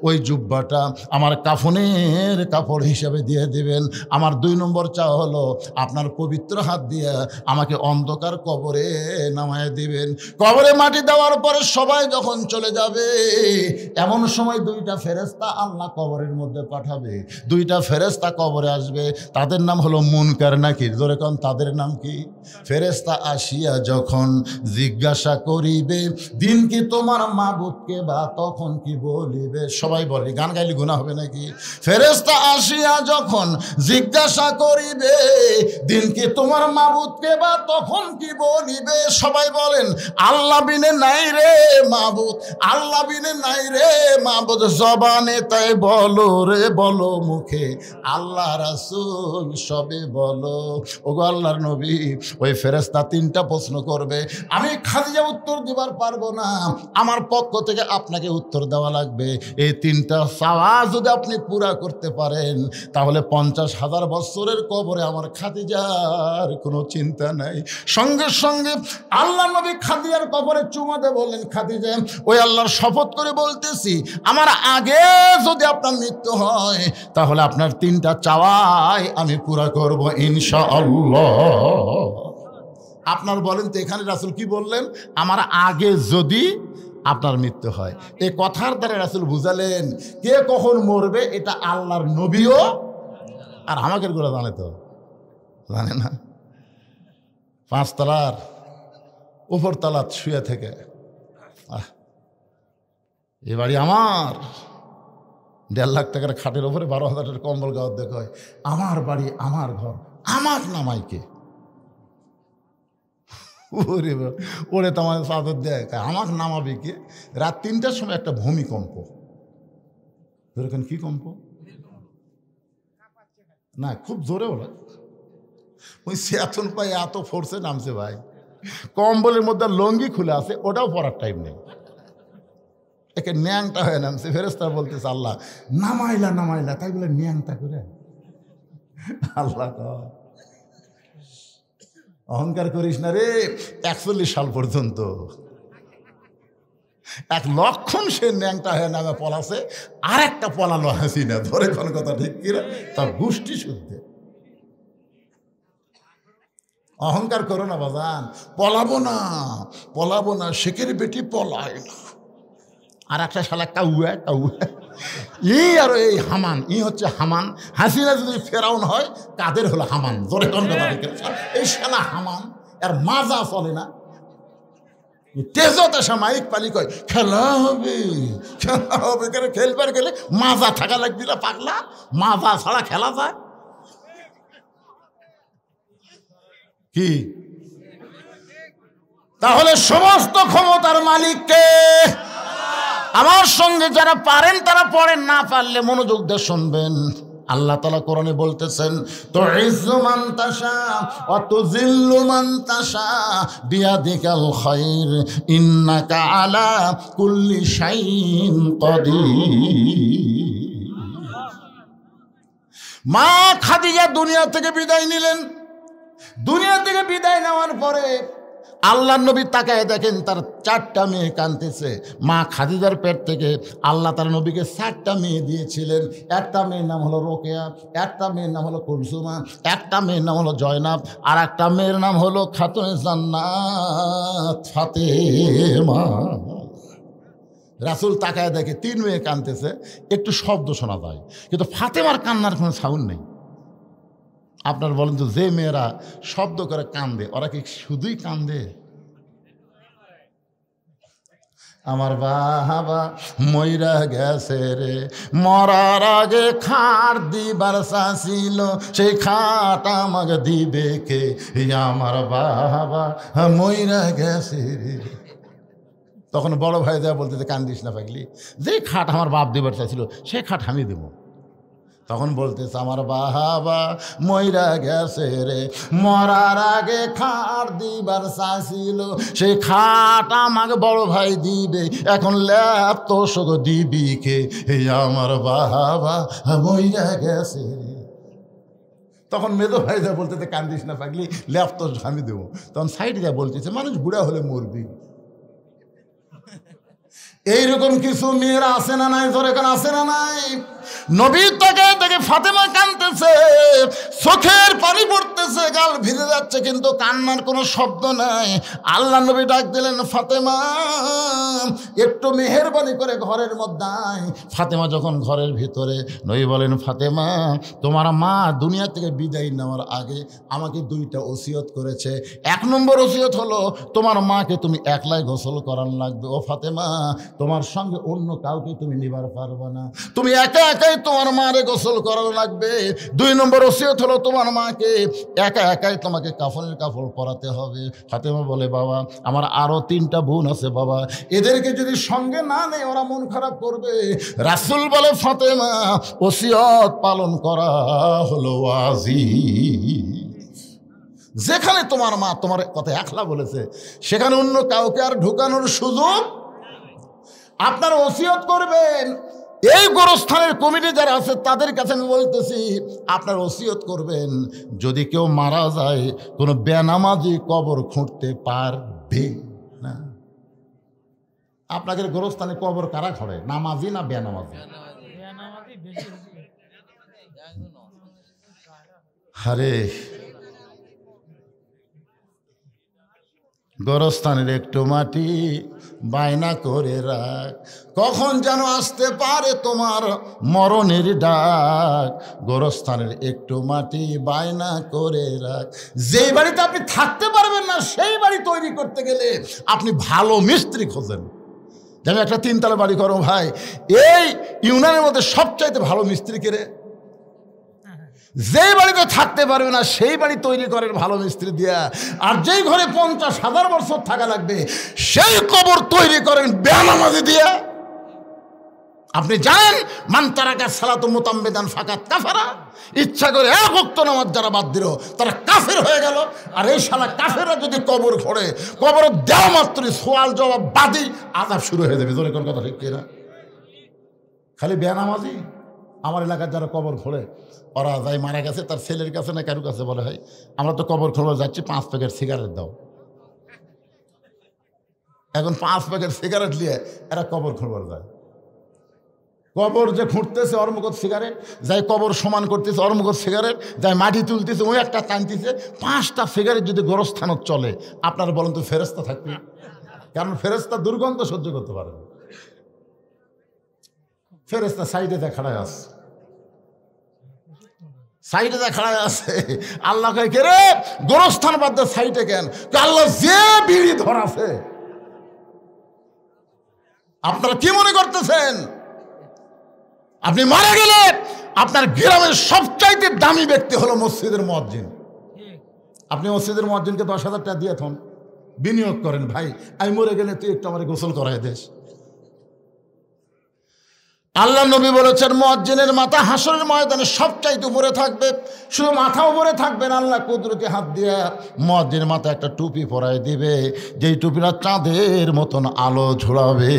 ওই জুব্বাটা আমার কাফনের কাপড় হিসাবে দিয়ে দিবেন। আমার 2 নম্বর চাওয়া হলো আপনার পবিত্র হাত দিয়ে আমাকে অন্ধকার কবরে নামায় দিবেন। কবরে মাটি দেওয়ার পরে সবাই যখন চলে যাবে, এমন সময় 2টা ফেরেশতা আল্লাহ কবরের মধ্যে পাঠাবে। 2টা ফেরেশতা কবরে আসবে, তাদের নাম হলো মুনকার নাকির। জোরে কোন, তাদের নাম কি? ফেরেশতা আসিয়া যখন জিজ্ঞাসা করিবে, দিন কি তোমার মাবুদকে বা তখন কি বলিবে? সবাই বলে, গান গাইলে গুনাহ হবে নাকি? ফেরেশতা আসিয়া যখন জিজ্ঞাসা করিবে, দিন কি তোমার মাবুদকে বা তখন কি বলিবে? সবাই বলেন, আল্লাহ বিনে নাই রে মাবুদ, আল্লাহ বিনে নাই রে মাবুদ। জবানে তাই বলো রে বলো, মুখে আল্লাহ রাসূল সবে বলো। ওগো আল্লাহর নবী, ওই ফেরেশতা 3টা প্রশ্ন প্রশ্ন করবে, আমি খাদিজা উত্তর দিবার পারবো না, আমার পক্ষ থেকে আপনাকে উত্তর দেওয়া লাগবে। এই তিনটা চাওয়া যদি আপনি পুরা করতে পারেন, তাহলে 50,000 বছরের কবরে আমার খাদিজার কোনো চিন্তা নাই। সঙ্গে সঙ্গে আল্লাহ নবী খাদিজার কবরে চুমা দিয়ে বললেন, খাদিজা, ওই আল্লাহর শপথ করে বলতেছি, আমার আগে যদি আপনার মৃত্যু হয়, তাহলে আপনার তিনটা চাওয়াই আমি পুরা করব ইনশাআল্লাহ। আপনার বলেন তো, এখানে রাসূল কি বললেন? আমার আগে যদি আপনার মৃত্যু হয়। এই কথার দ্বারা রাসূল বুঝালেন কে কখন মরবে এটা আল্লাহর নবীও আর আমাদের গুলো জানে, তো জানে না। 5 তলার উপর তলা শুয়ে থেকে, এ বাড়ি আমার, 1.5 লাখ টাকার খাটের উপরে 12,000 টাকার কম্বল গাওয়ার দেখা হয়, আমার বাড়ি আমার ঘর, আমার নামাইকে ওরে তো আমার চাদর দেয়, আমাকে নামাবে কে? রাত 3টার সময় একটা ভূমিকম্প, এরকম কি কম্প না, খুব জোরে ওরা, ওই সেতন পায়ে এত ফোর্সে নামছে ভাই, কম্বলের মধ্যে লঙ্গি খুলে আছে, ওটাও পরার টাইম নেই, একে ন্যাংটা হয়ে নামছে। ফেরেশতা বলতেছে, আল্লাহ নামাইলা নামাইলা, তাই বলে ন্যাংটা করে। আল্লাহ অহংকার করিস না রে, 41 সাল পর্যন্ত 1 লক্ষণ সে ন্যাংটা হয়ে নামে পলাছে, আর একটা পলালো হাসিনা, ধরে কোন কথা ঠিক কিনা, তার গোষ্ঠী শুদ্ধে। অহংকার করো না বাজান, পলাবো না পলাবো না, শেখের বেটি পলায় না। আর একটা শালা কাউয়া কাউয়া, আর এই হামান, হচ্ছে হামান। হাসিনা যদি ফেরাউন হয়, কাদের হলো হামান, জোরে কোন কথা ঠিক কিনা। এই শালা হামান, আর মাজা চলে না, তেজত আসা মাইক পালি কয় খেলা হবে খেলা হবে, কেন খেলবার গেলে মাজা থাকা লাগবে না পাগলা, মাজা ছাড়া খেলা যায় কি? তাহলে সমস্ত ক্ষমতার মালিককে। আমার সঙ্গে যারা পারেন তারা পড়েন, না পারলে মনোযোগ দিয়ে শুনবেন। আল্লাহ তাআলা কোরআনে বলতেছেন, তুইজ্জু মান তাশা ওয়া তুযিল্লু মান তাশা বিয়াদিকাল খায়র ইন্নাকা আলা কুল্লি শাইইন কাদির। মা খাদিজা দুনিয়া থেকে বিদায় নিলেন। দুনিয়া থেকে বিদায় নেওয়ার পরে আল্লাহর নবী তাকায় দেখেন তার 4টা মেয়ে কাঁদতেছে। মা খাদিজার পেট থেকে আল্লাহ তার নবীকে 4টা মেয়ে দিয়েছিলেন। একটা মেয়ের নাম হলো রোকেয়া, একটা মেয়ের নাম হলো কুলসুমা, একটা মেয়ের নাম হলো জয়নাব, আর একটা মেয়ের নাম হলো খাতুনে জান্নাত ফাতেমা। রাসূল তাকায় দেখে 3 মেয়ে কাঁদতেছে, একটু শব্দ শোনা যায়, কিন্তু ফাতেমার কান্নার কোনো সাউন্ড নেই। আপনার বলেন তো, যে মেয়েরা শব্দ করে কান্দে, ওরা কি শুধুই কান্দে? আমার বাবা মইরা গেছে রে, মরার আগে খাট দিবার চাইছিল, সেই খাট আমাকে দিবে কে? আমার বাবা মইরা গেছে রে। তখন বড় ভাই দেয়া বলতে, কান্দিস না পাগলি, যে খাট আমার বাপ দিবার চাইছিল সেই খাট আমি দেবো। তখন বলতেছে, আমার বাবা মইরা গেছে রে, মরার আগে খাট দিবার চাইছিল, সেই খাট আমাকে বড় ভাই দিবে, এখন ল্যাপ তো শোক দিবি কে? আমার বাবা মইরা গেছে রে। তখন মেজো ভাই যা বলতেছে, কান্দিস না পাগলি, ল্যাপ তো আমি দেবো। তখন সাইড যা বলতেছে, মানুষ বুড়া হলে মরবি। এইরকম কিছু মেয়েরা আছে না নাই? ধরে কেন আছে না নাই? নবীর তাকে দেখে ফাতেমা কাঁদতেছে, চোখের পানি পড়তেছে, গাল ভিজে যাচ্ছে, কিন্তু কান্নার কোনো শব্দ নাই। আল্লাহ নবী ডাক দিলেন, ফাতেমা একটু মেহেরবানি করে ঘরের মধ্যে আয়। ফাতেমা যখন ঘরের ভিতরে, নবী বলেন, ফাতেমা তোমার মা দুনিয়া থেকে বিদায় নেওয়ার আগে আমাকে 2টা ওসিয়ত করেছে। 1 নম্বর ওসিয়ত হলো, তোমার মাকে তুমি একলাই গোসল করার লাগবে। ও ফাতেমা, তোমার সঙ্গে অন্য কাউকে তুমি নিবার পারবে না, তুমি একা একাই তোমার মারে গোসল করানো লাগবে। 2 নম্বর ওসিয়ত হলো, তোমার মাকে একা একাই তোমাকে কাফনের কাপড় পরাতে হবে। ফাতেমা বলে, বাবা আমার আরো 3টা বোন আছে বাবা, এদেরকে যদি সঙ্গে না নেই ওরা মন খারাপ করবে। রাসূল বলে, ফাতেমা ওসিয়ত পালন করা হলো ওয়াজিব। যেখানে তোমার মা তোমার কথা একলা বলেছে সেখানে অন্য কাউকে আর ঢুকানোর সুযোগ। আপনারা ওসিয়ত করবেন। এই গোরস্থানের কমিটি যারা আছে তাদের কাছে আমি বলতেছি, আপনার ওসিয়ত করবেন যদি কেউ মারা যায় কোনো বেনামাজি কবর খুঁড়তে পারবে না। আপনাদের গোরস্থানে কবর কারা খড়ে, নামাজি না বেনামাজি? আরে গোরস্থানের একটু মাটি বায়না করে রাখ, কখন যেন আসতে পারে তোমার মরণের ডাক। গোরস্থানের একটু মাটি বায়না করে রাখ। যেই বাড়িতে আপনি থাকতে পারবেন না সেই বাড়ি তৈরি করতে গেলে আপনি ভালো মিস্ত্রি খোঁজেন। যেমন একটা তিনতলা বাড়ি করো ভাই, এই ইউনিয়নের মধ্যে সবচাইতে ভালো মিস্ত্রি কে রে? যেই বাড়িতে থাকতে পারবে না সেই বাড়ি তৈরি করেন ভালো মিস্ত্রি দিয়া। আর যেই ঘরে 50,000 বছর থাকা লাগবে সেই কবর তৈরি করেন বেনামাজি দিয়া। আপনি জানেন মান তারাকা সালাতু মুতাম্মিদান ফাকাত কাফারা, ইচ্ছা করে এক ওয়াক্ত নামাজ যারা বাদ দিল তারা কাফের হয়ে গেল। আর এই শালা কাফেররা যদি কবর খোঁড়ে, কবর দেওয়া মাত্রই সওয়াল জবাব বাদি আযাব শুরু হয়ে যাবে। জোরে কোন কথা ঠিক কিনা? খালি বেনামাজি আমার এলাকার যারা কবর খোঁড়ে ওরা যাই মারা গেছে তার ছেলের কাছে না কারুর কাছে বলে, হয় আমরা তো কবর খোঁড়া যাচ্ছি 5 প্যাকেট সিগারেট দাও। এখন 5 প্যাকেট সিগারেট নিয়ে এরা কবর খোঁড়বার যায়। কবর যে খুঁড়তেছে ওর মুখত সিগারেট, যাই কবর সমান করতেছে ওর মুখত সিগারেট, যাই মাটি তুলতেছে ওই একটা টানতেছে। 5টা সিগারেট যদি গোরস্থানত চলে আপনারা বলেন তো ফেরেশতা থাকবে? কারণ ফেরেশতা দুর্গন্ধ সহ্য করতে পারে না। ফেরেশতা সাইডে খাড়ায় আছে, সাইডে খাড়ায় আছে। আল্লাহ কয় কে রে গোরস্থান বাদ দিয়ে সাইডে কেন? আল্লাহ যে বিড়ি ধরাছে। আপনারা কি মনে করতেছেন আপনি মারা গেলে আপনার গ্রামের সবচাইতে দামি ব্যক্তি হলো মসজিদের মুয়াজ্জিন। আপনি মসজিদের মুয়াজ্জিনকে 10,000 টাকা দিয়ে থন, বিনিয়োগ করেন, ভাই আমি মরে গেলে তুই একটু আমার গোসল করাই দেশ। আল্লাহ নবী বলেছেন মুয়াজ্জিনের মাথা হাসরের ময়দানে সবচাইতে উপরে থাকবে। শুধু মাথা উপরে থাকবে না, আল্লাহ কুদরতি হাত দিয়ে মুয়াজ্জিনের মাথা একটা টুপি পরায় দিবে, যেই টুপিটা চাঁদের মতন আলো ঝোলাবে।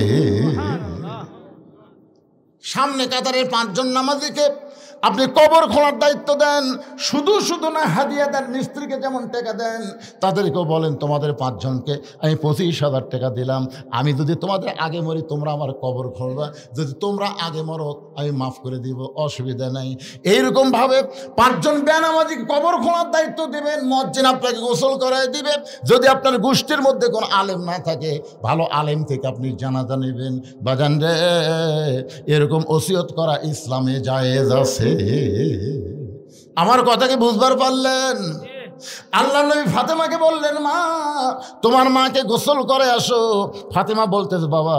সামনে কাতারের 5 জন নামাজিকে আপনি কবর খোঁড়ার দায়িত্ব দেন। শুধু শুধু না, হাদিয়া দেন। মিস্ত্রিকে যেমন টাকা দেন তাদেরকেও বলেন তোমাদের 5 জনকে আমি 25,000 টাকা দিলাম, আমি যদি তোমাদের আগে মরি তোমরা আমার কবর খোঁড়বা, যদি তোমরা আগে মরো আমি মাফ করে দিব, অসুবিধা নাই। এইরকমভাবে 5 জন বেনামাজি কবর খোঁড়ার দায়িত্ব দেবেন। মুয়াজ্জিন আপনাকে গোসল করায় দিবে। যদি আপনার গোষ্ঠীর মধ্যে কোনো আলেম না থাকে ভালো আলেম থেকে আপনি জানাজা নেবেন। বাজান রে, এরকম ওসিয়ত করা ইসলামে জায়েজ আছে। আমার কথা কি বুঝবার পারলেন? আল্লাহ নবী ফাতেমাকে বললেন মা তোমার মাকে গোসল করে আসো। ফাতেমা বলতেছে বাবা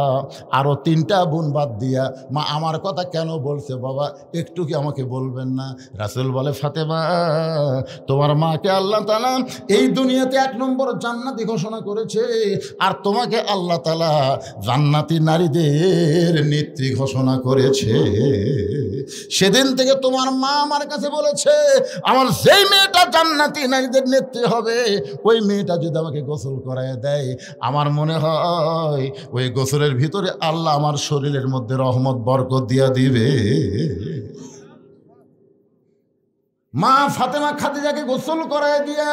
আরো 3টা বোন বাদ দিয়া মা আমার কথা কেন বলছে বাবা, একটু কি আমাকে বলবেন না? রাসূল বলে ফাতেমা তোমার মাকে আল্লাহ তাআলা এই দুনিয়াতে 1 নম্বর জান্নাতি ঘোষণা করেছে, আর তোমাকে আল্লাহ তাআলা জান্নাতি নারীদের নেত্রী ঘোষণা করেছে। সেদিন থেকে তোমার মা আমার কাছে বলেছে আমার যেই মেয়েটা জান্নাতি নারীদের নেত্রী হবে ওই মেয়েটা যদি আমাকে গোসল করায় দেয় আমার মনে হয় ওই গোসলের ভিতরে আল্লাহ আমার শরীরের মধ্যে রহমত বরকত দিয়া দিবে। মা ফাতেমা খাদিজাকে গোসল করায় দিয়ে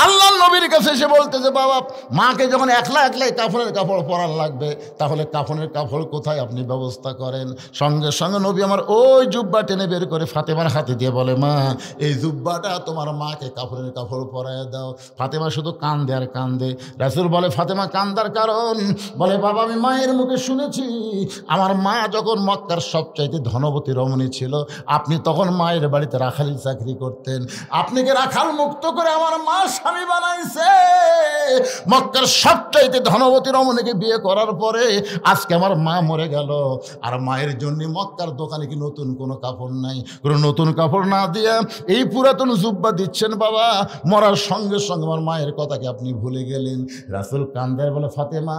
আল্লাহ নবীর কাছে এসে বলতেছে বাবা মাকে যখন একলা একলাই কাফনের কাপড় পরার লাগবে তাহলে কাফনের কাপড় কোথায় আপনি ব্যবস্থা করেন? সঙ্গে সঙ্গে নবী আমার ওই জুব্বা টেনে বের করে ফাতেমার হাতে দিয়ে বলে মা এই জুব্বাটা তোমার মাকে কাফনের কাপড় পরায় দাও। ফাতেমা শুধু কান্দে আর কান্দে। রাসূল বলে ফাতেমা কান্দার কারণ? বলে বাবা আমি মায়ের মুখে শুনেছি আমার মা যখন মক্কার সবচাইতে ধনবতী রমণী ছিল আপনি তখন মায়ের বাড়িতে রাখালি চাকরি করতেন, আপনি কি রাখাল মুক্ত করে আমার মা স্বামী বানাইছে। মক্কার সবচাইতে ধনবতী রমণীকে বিয়ে করার পরে আজকে আমার মা মরে গেল আর মায়ের জন্য মক্কার দোকানে কি নতুন কোনো কাপড় নাই? কোনো নতুন কাপড় না দিয়ে এই পুরাতন জুব্বা দিচ্ছেন বাবা, মরার সঙ্গে সঙ্গে আমার মায়ের কথাকে আপনি ভুলে গেলেন। রাসূল কান্দার বলে ফাতেমা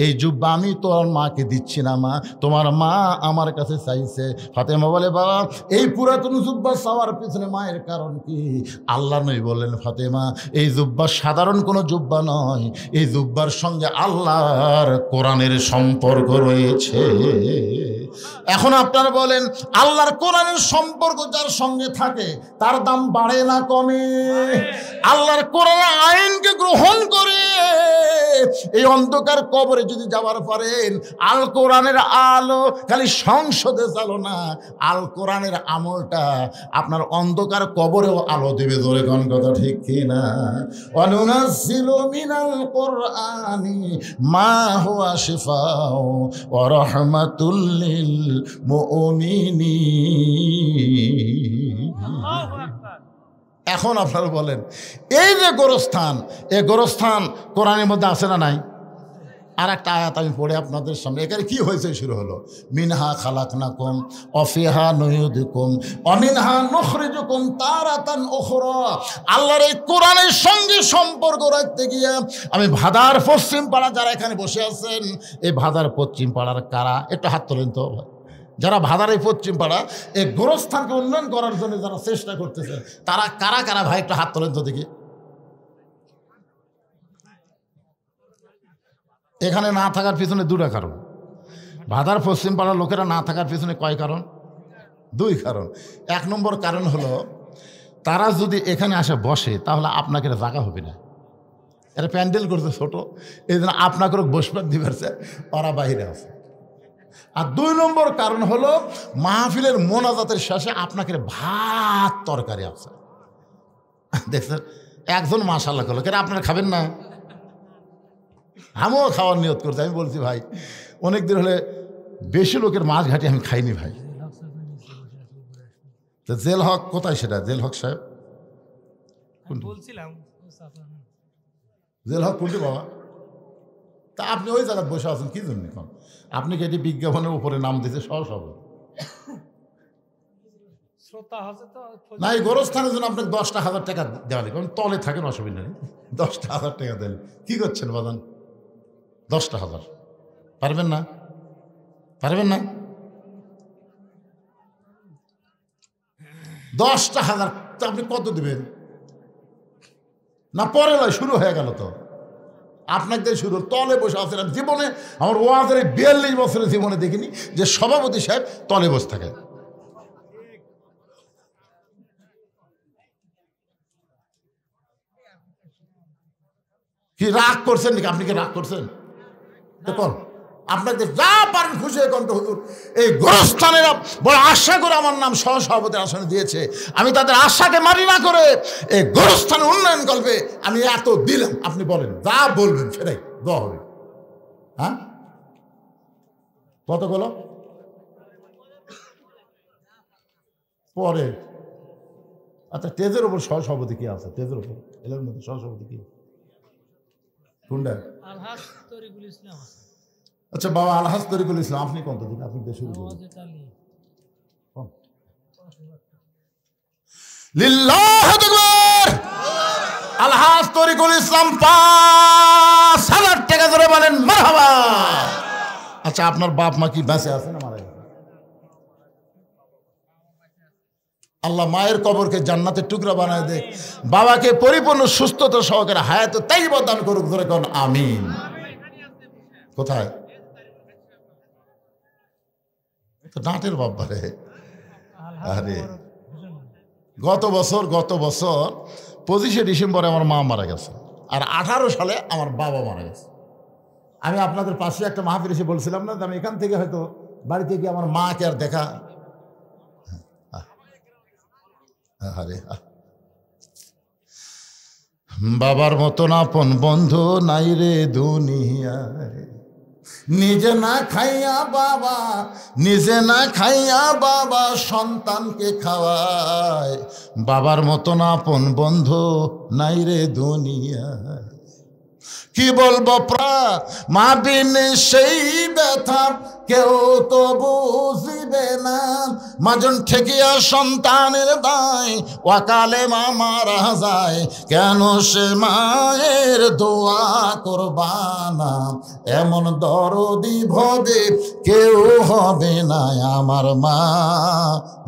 এই জুব্বা আমি তোর মাকে দিচ্ছি না মা, তোমার মা আমার কাছে চাইছে। ফাতেমা বলে বাবা এই পুরাতন জুব্বা চাওয়ার পিছনে মায়ের কারণ কি? আল্লাহ নবী বললেন, ফাতেমা এই জুব্বা সাধারণ কোনো জুব্বা নয়, এই জুব্বার সঙ্গে আল্লাহর কোরআনের সম্পর্ক রয়েছে। এখন আপনারা বলেন, আল্লাহর কোরআনের সম্পর্ক যার সঙ্গে থাকে তার দাম বাড়ে না কমে? আল্লাহর কোরআনের আইনকে গ্রহণ করে এই অন্ধকার কবরে যদি যাওয়ার পারেন, আল কোরআনের আলো খালি সংসদে চালো না, আল কোরআনের আমলটা আপনার অন্ধকার কবরেও আলো দেবে। ধরে কোন কথা ঠিক কিনা? ওয়ানুনাজ্জিলু মিনাল কোরআনি মা হুয়া শিফাউ ওয়া রাহমাতুল লিল মুমিনিন। এখন আপনারা বলেন, এই যে গোরস্থান, এই গোরস্থান কোরআনের মধ্যে আছে না নাই? আর একটা আয়াত আমি পড়ে আপনাদের সামনে, এখানে কি হয়েছে শুরু হলো, মিনহা খালাকনাকুম ওয়া ফিহা নুইয়িদুকুম ওয়া মিনহা নুখরিজুকুম তারাতান উখরা। আল্লাহর এই কোরআনের সঙ্গে সম্পর্ক রাখতে গিয়ে আমি ভাদার পশ্চিম পাড়া, যারা এখানে বসে আছেন, এই ভাদার পশ্চিম পাড়ার কারা একটু হাত তোলেন তো? যারা ভাদার এই পশ্চিম পাড়া এই গোরস্থানকে উন্নয়ন করার জন্য যারা চেষ্টা করতেছে, তারা কারা কারা ভাই একটু হাত তোলেন তো দেখি। এখানে না থাকার পিছনে দুটা কারণ। ভাদার পশ্চিম পাড়ার লোকেরা না থাকার পিছনে কয় কারণ? দুই কারণ। এক নম্বর কারণ হলো, তারা যদি এখানে আসে বসে তাহলে আপনাকে জায়গা হবে না, এরা প্যান্ডেল করছে ছোট, এই জন্য আপনাকে বসবার দিবেছে, ওরা বাইরে আছে। আর দুই নম্বর কারণ হলো, মাহফিলের মোনাজাতের শেষে আপনাকে ভাত তরকারি আছে, দেখছেন? একজন মাশাআল্লাহ করলো, কেন আপনারা খাবেন না? আমিও খাওয়ার নিয়ত করছি। আমি বলছি, ভাই অনেক দিন হলে বেশি লোকের মাছ ঘাটি আমি খাইনি ভাই। তো জেল হক কোথায়? সেটা জেল হক সাহেব জেল হক কোনটি বাবা? তা আপনি ওই জায়গায় বসে আছেন কি জন্য? আপনি কি এটি বিজ্ঞাপনের উপরে নাম দিতে সহজ হবে না? এই গোরস্থানের জন্য আপনাকে 10,000 টাকা দেওয়া লাগবে। তলে থাকেন, অসুবিধা নেই, 10,000 টাকা দেন। কি করছেন বাদান? 10,000 পারবেন না? পারবেন না? 10,000 আপনি কত দেবেন? না পরে নয়, শুরু হয়ে গেল তো। আপনাকে শুরু তলে বসে আছেন। জীবনে আমার ওয়াজের 42 বছরের জীবনে দেখিনি যে সভাপতি সাহেব তলে বসে থাকে। কি রাগ করছেন নাকি? আপনি কি রাগ করছেন? দেখুন, আপনাদের যা পারেন খুশি হয়ে কণ্ঠ হুজুর, এই গোরস্থানেরা বড় আশা করে আমার নাম সহসভাপতির আসনে দিয়েছে। আমি তাদের আশাকে মারি না করে এই গোরস্থানের উন্নয়ন কল্পে আমি এত দিলাম। আপনি বলেন, যা বলবেন সেটাই দেওয়া হবে। হ্যাঁ, কতগুলো পরে? আচ্ছা, তেজের উপর সহসভাপতি কি আছে? তেজের উপর এলার মধ্যে সহসভাপতি কি? কোনটা? আচ্ছা বাবা, আলহাজ তরিকুল ইসলাম। আপনি কত দিন? আপনি শুরু করুন। আলহাজ তরিকুল ইসলাম 5,000 টাকা ধরে বলেন মারহাবা। আচ্ছা, আপনার বাপ মা কি বেঁচে আছে না মারা গেছে? আল্লাহ মায়ের কবরকে জান্নাতের টুকরা বানায় দেয়, বাবাকে পরিপূর্ণ সুস্থতা সহকারে হায়াতে তাইয়্যিবা দান করুক। ধরে কোন আমিন। কোথায়? তো ডাঁটের বাবা রে। আরে গত বছর 25শে ডিসেম্বরে আমার মা মারা গেছে, আর 18 সালে আমার বাবা মারা গেছে। আমি আপনাদের পাশে একটা মাহফিল এসে বলছিলাম না, আমি এখান থেকে হয়তো বাড়িতে গিয়ে আমার মাকে আর দেখা। আরে বাবার মতন আপন বন্ধু নাই রে দুনিয়ায়, নিজে না খাইয়া বাবা সন্তানকে খাওয়ায়। বাবার মতন আপন বন্ধু নাই রে দুনিয়ায়। কি বলবো মা বিন সেই ব্যথা কেউ তো বুঝিবে না। মাজন ঠেকিয়া সন্তানের দায়, ওয়াকালে মা মারা যায়, কেন সে মায়ের দোয়া করবানা। এমন দরদি ভবে কেউ হবে না আমার মা,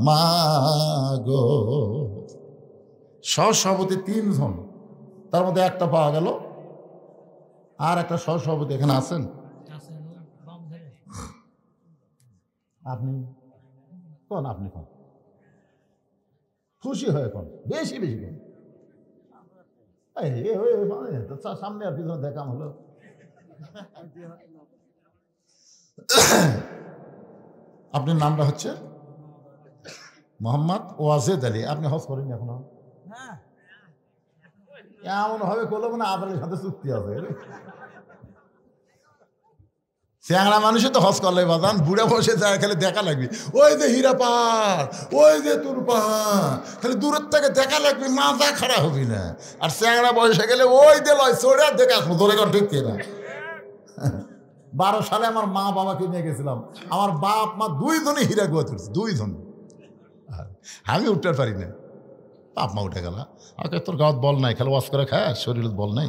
মা গো। সহসভাপতি 3 জন, তার মধ্যে একটা পাওয়া গেল। আর একটা সহসভাপতি এখানে আছেন? আপনি কোন? আপনি কোন? খুশি হয়ে কোন? বেশি বেশি কোন? সামনে আর পিছনে দেখা হলো। আপনার নামটা হচ্ছে মোহাম্মদ ওয়াজেদ আলী। আপনি হজ করেন এখনো? এমন ভাবে করলো মানে আদালের সাথে চুক্তি আছে। চ্যাংড়া মানুষই তো হজ করলে বাদান, বুড়া বসে যায় খালি দেখা লাগবে। ওই যে হীরা পাহাড়, ওই যে তুর পাহাড়, খালি দূরের থেকে দেখা লাগবে, মাথা খারাপ হবি না। আর চ্যাংড়া বয়সে গেলে ওই যে লয় চড়ে দেখে আসবো, তোরে কর ঠিক কিনা। 12 সালে আমার মা বাবাকে নিয়ে গেছিলাম, আমার বাপ মা 2 জনই হীরা গুয়া তুলছে, 2 জন। আমি উঠতে পারি না, বাপ মা উঠে গেল। আমাকে তোর গাঁত বল নাই, খালি ওয়াশ করে খায়, শরীর বল নাই।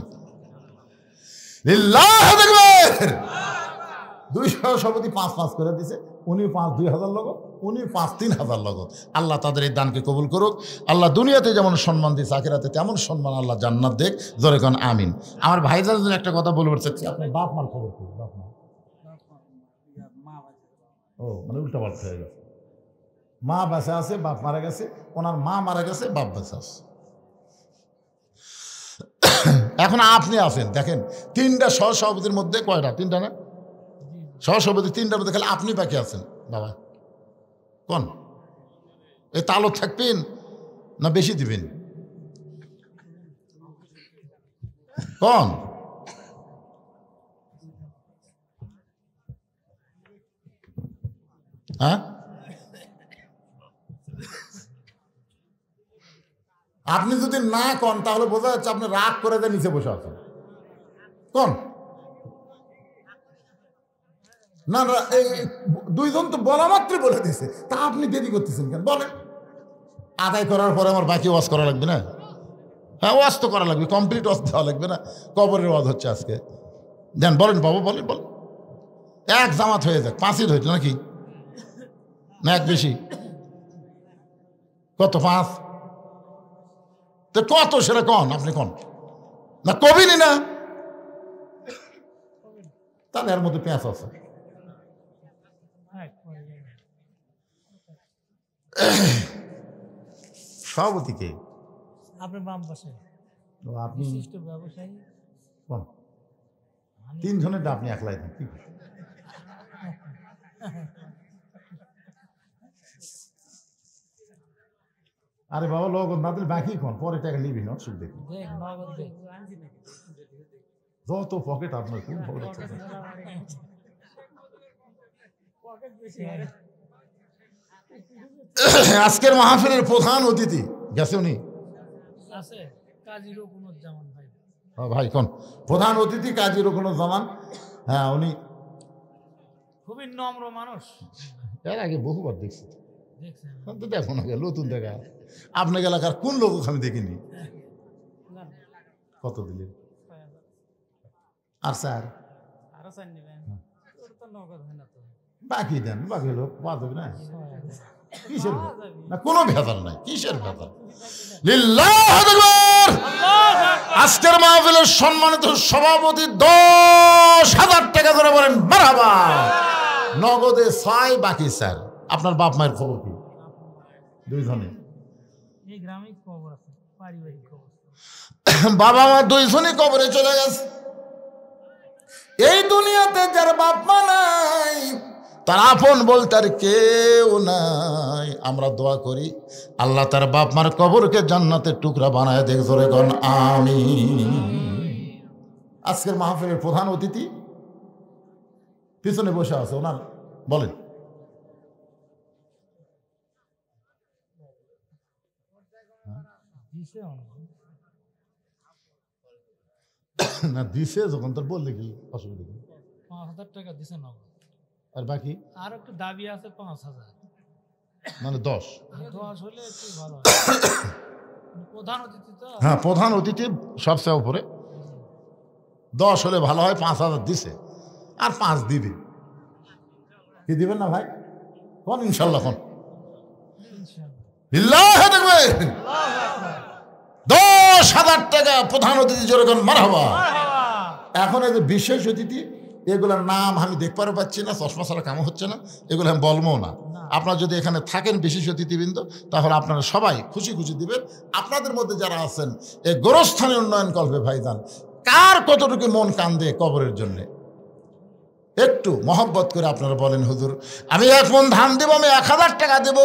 2 সভাপতি 5 করে দিছে, উনি 5-2000 লগত, উনি 5-3000 লগত। আল্লাহ তাদের এই দানকে কবুল করুক। আল্লাহ দুনিয়াতে যেমন সম্মান দিচ্ছে, আখিরাতে তেমন সম্মান আল্লাহ জান্নাত দেখ। জোরে কোন আমিন। আমার ভাইজান একটা কথা বলতে চাচ্ছি, আপনার বাপ মার খবর কি? বাপ মা ও মানে উল্টা পাল্টা হয়ে গেছে। মা বেঁচে আছে, বাপ মারা গেছে, ওনার মা মারা গেছে, বাপ বেঁচে আছে। এখন আপনি আছেন, দেখেন 3টা সহসভাপতির মধ্যে কয়টা? 3টা না? সহসভাপতি 3টার মধ্যে খালি আপনি বাকি আছেন। বাবা কোন? এই তালব থাকবেন না বেশি দিবেন? কোন? হ্যাঁ, আপনি যদি না কন তাহলে বোঝা যাচ্ছে আপনি রাগ করে যে নিচে বসে আছেন। কোন? না না, এই 2 জন তো বলা মাত্রই বলে দিয়েছে, তা আপনি দেরি করতেছেন কেন? বলেন। আদায় করার পরে আমার বাকি ওয়াজ করা লাগবে না? হ্যাঁ, ওয়াজ তো করা লাগবে, কমপ্লিট ওয়াজ দেওয়া লাগবে না? কবরের ওয়াজ হচ্ছে আজকে। দেন বলেন বাবা, বলেন বলেন। 1 জামাত হয়ে যাক, 5ই হইতো নাকি? না 1 বেশি? কত? 5? তো কত সেটা কন, আপনি কন না, কবিনি না? তাহলে এর মধ্যে পেঁচ আছে। সভাপতি কে? আপনার বাম পাশে। আপনি বিশিষ্ট ব্যবসায়ী। কোন? 3 জনের আপনি একলাই দেন কি? আরে বাবা, লোক না দিলে বাকি কোন? পরে টাকা নিবি না, অসুখ দেখি। যত পকেট আপনার, কোন পকেট? আজকের মাহফিলের প্রধান অতিথি গেছে, উনি আছে কাজী রকুনুজ্জামান ভাই। ভাই কোন? প্রধান অতিথি কাজী রকুনুজ্জামান। হ্যাঁ, উনি খুবই নম্র মানুষ। এর আগে বহুবার দেখছি, দেখছেন? তো দেখো না, নতুন দেখা। আপনার এলাকার কোন লোক আমি দেখিনি। কত দিলেন? আর স্যার আরো চান নেবেন? তো নগদ হয় না তো। বাকি দেন, বাকি লোক পাওয়া যাবে না? কিসের না, কোনো ভেজাল নাই, কিসের ভেজাল? লিল্লাহু আকবার। আজকের মাহফিলের সম্মানিত সভাপতি 10,000 টাকা করে বলেন মারহাবা। নগদে 6, বাকি স্যার। আপনার বাপ মায়ের খবর কি? 2 জনে। এই গ্রামে খবর আছে, পারিবারিক খবর। বাবা মা 2 জনই কবরে চলে গেছে। এই দুনিয়াতে যার বাপ মা নাই, তার আপন বলতে আর কেউ নাই। আমরা দোয়া করি আল্লাহ তার বাপ মার কবরকে জান্নাতের টুকরা বানায় দেখ। জোরে কোন আমিন। আজকের মাহফিলের প্রধান অতিথি পিছনে বসে আছে, ওনার বলেন। না দিছে যখন, তোর বললে কি অসুবিধা? কি? 5,000 টাকা দিছে নগদ। আর বাকি আর একটু দাবি আছে 5,000, মানে 10। 10 হলে একটু ভালো হয়। প্রধান অতিথি তো। হ্যাঁ, প্রধান অতিথি সবচেয়ে উপরে 10 হলে ভালো হয়। 5,000 দিছে, আর 5 দিবে। কি দিবেন না ভাই? কোন ইনশাল্লাহ কোন বিল্লাহে দেখবে 10,000 টাকা প্রধান অতিথি যেরকম মারহাবা। এখন এই যে বিশেষ অতিথি, এগুলোর নাম আমি দেখতে পাচ্ছি না, চশমা ছাড়া কাম হচ্ছে না, এগুলো আমি বলবো না। আপনারা যদি এখানে থাকেন বিশেষ অতিথিবৃন্দ, তাহলে আপনারা সবাই খুশি খুশি দিবেন। আপনাদের মধ্যে যারা আছেন এই গোরস্থানে উন্নয়ন কল্পে ভাইজান, কার কতটুকু মন কান্দে কবরের জন্যে, একটু মহব্বত করে আপনারা বলেন, হুজুর আমি 1 মণ ধান দেবো, আমি 1,000 টাকা দেবো,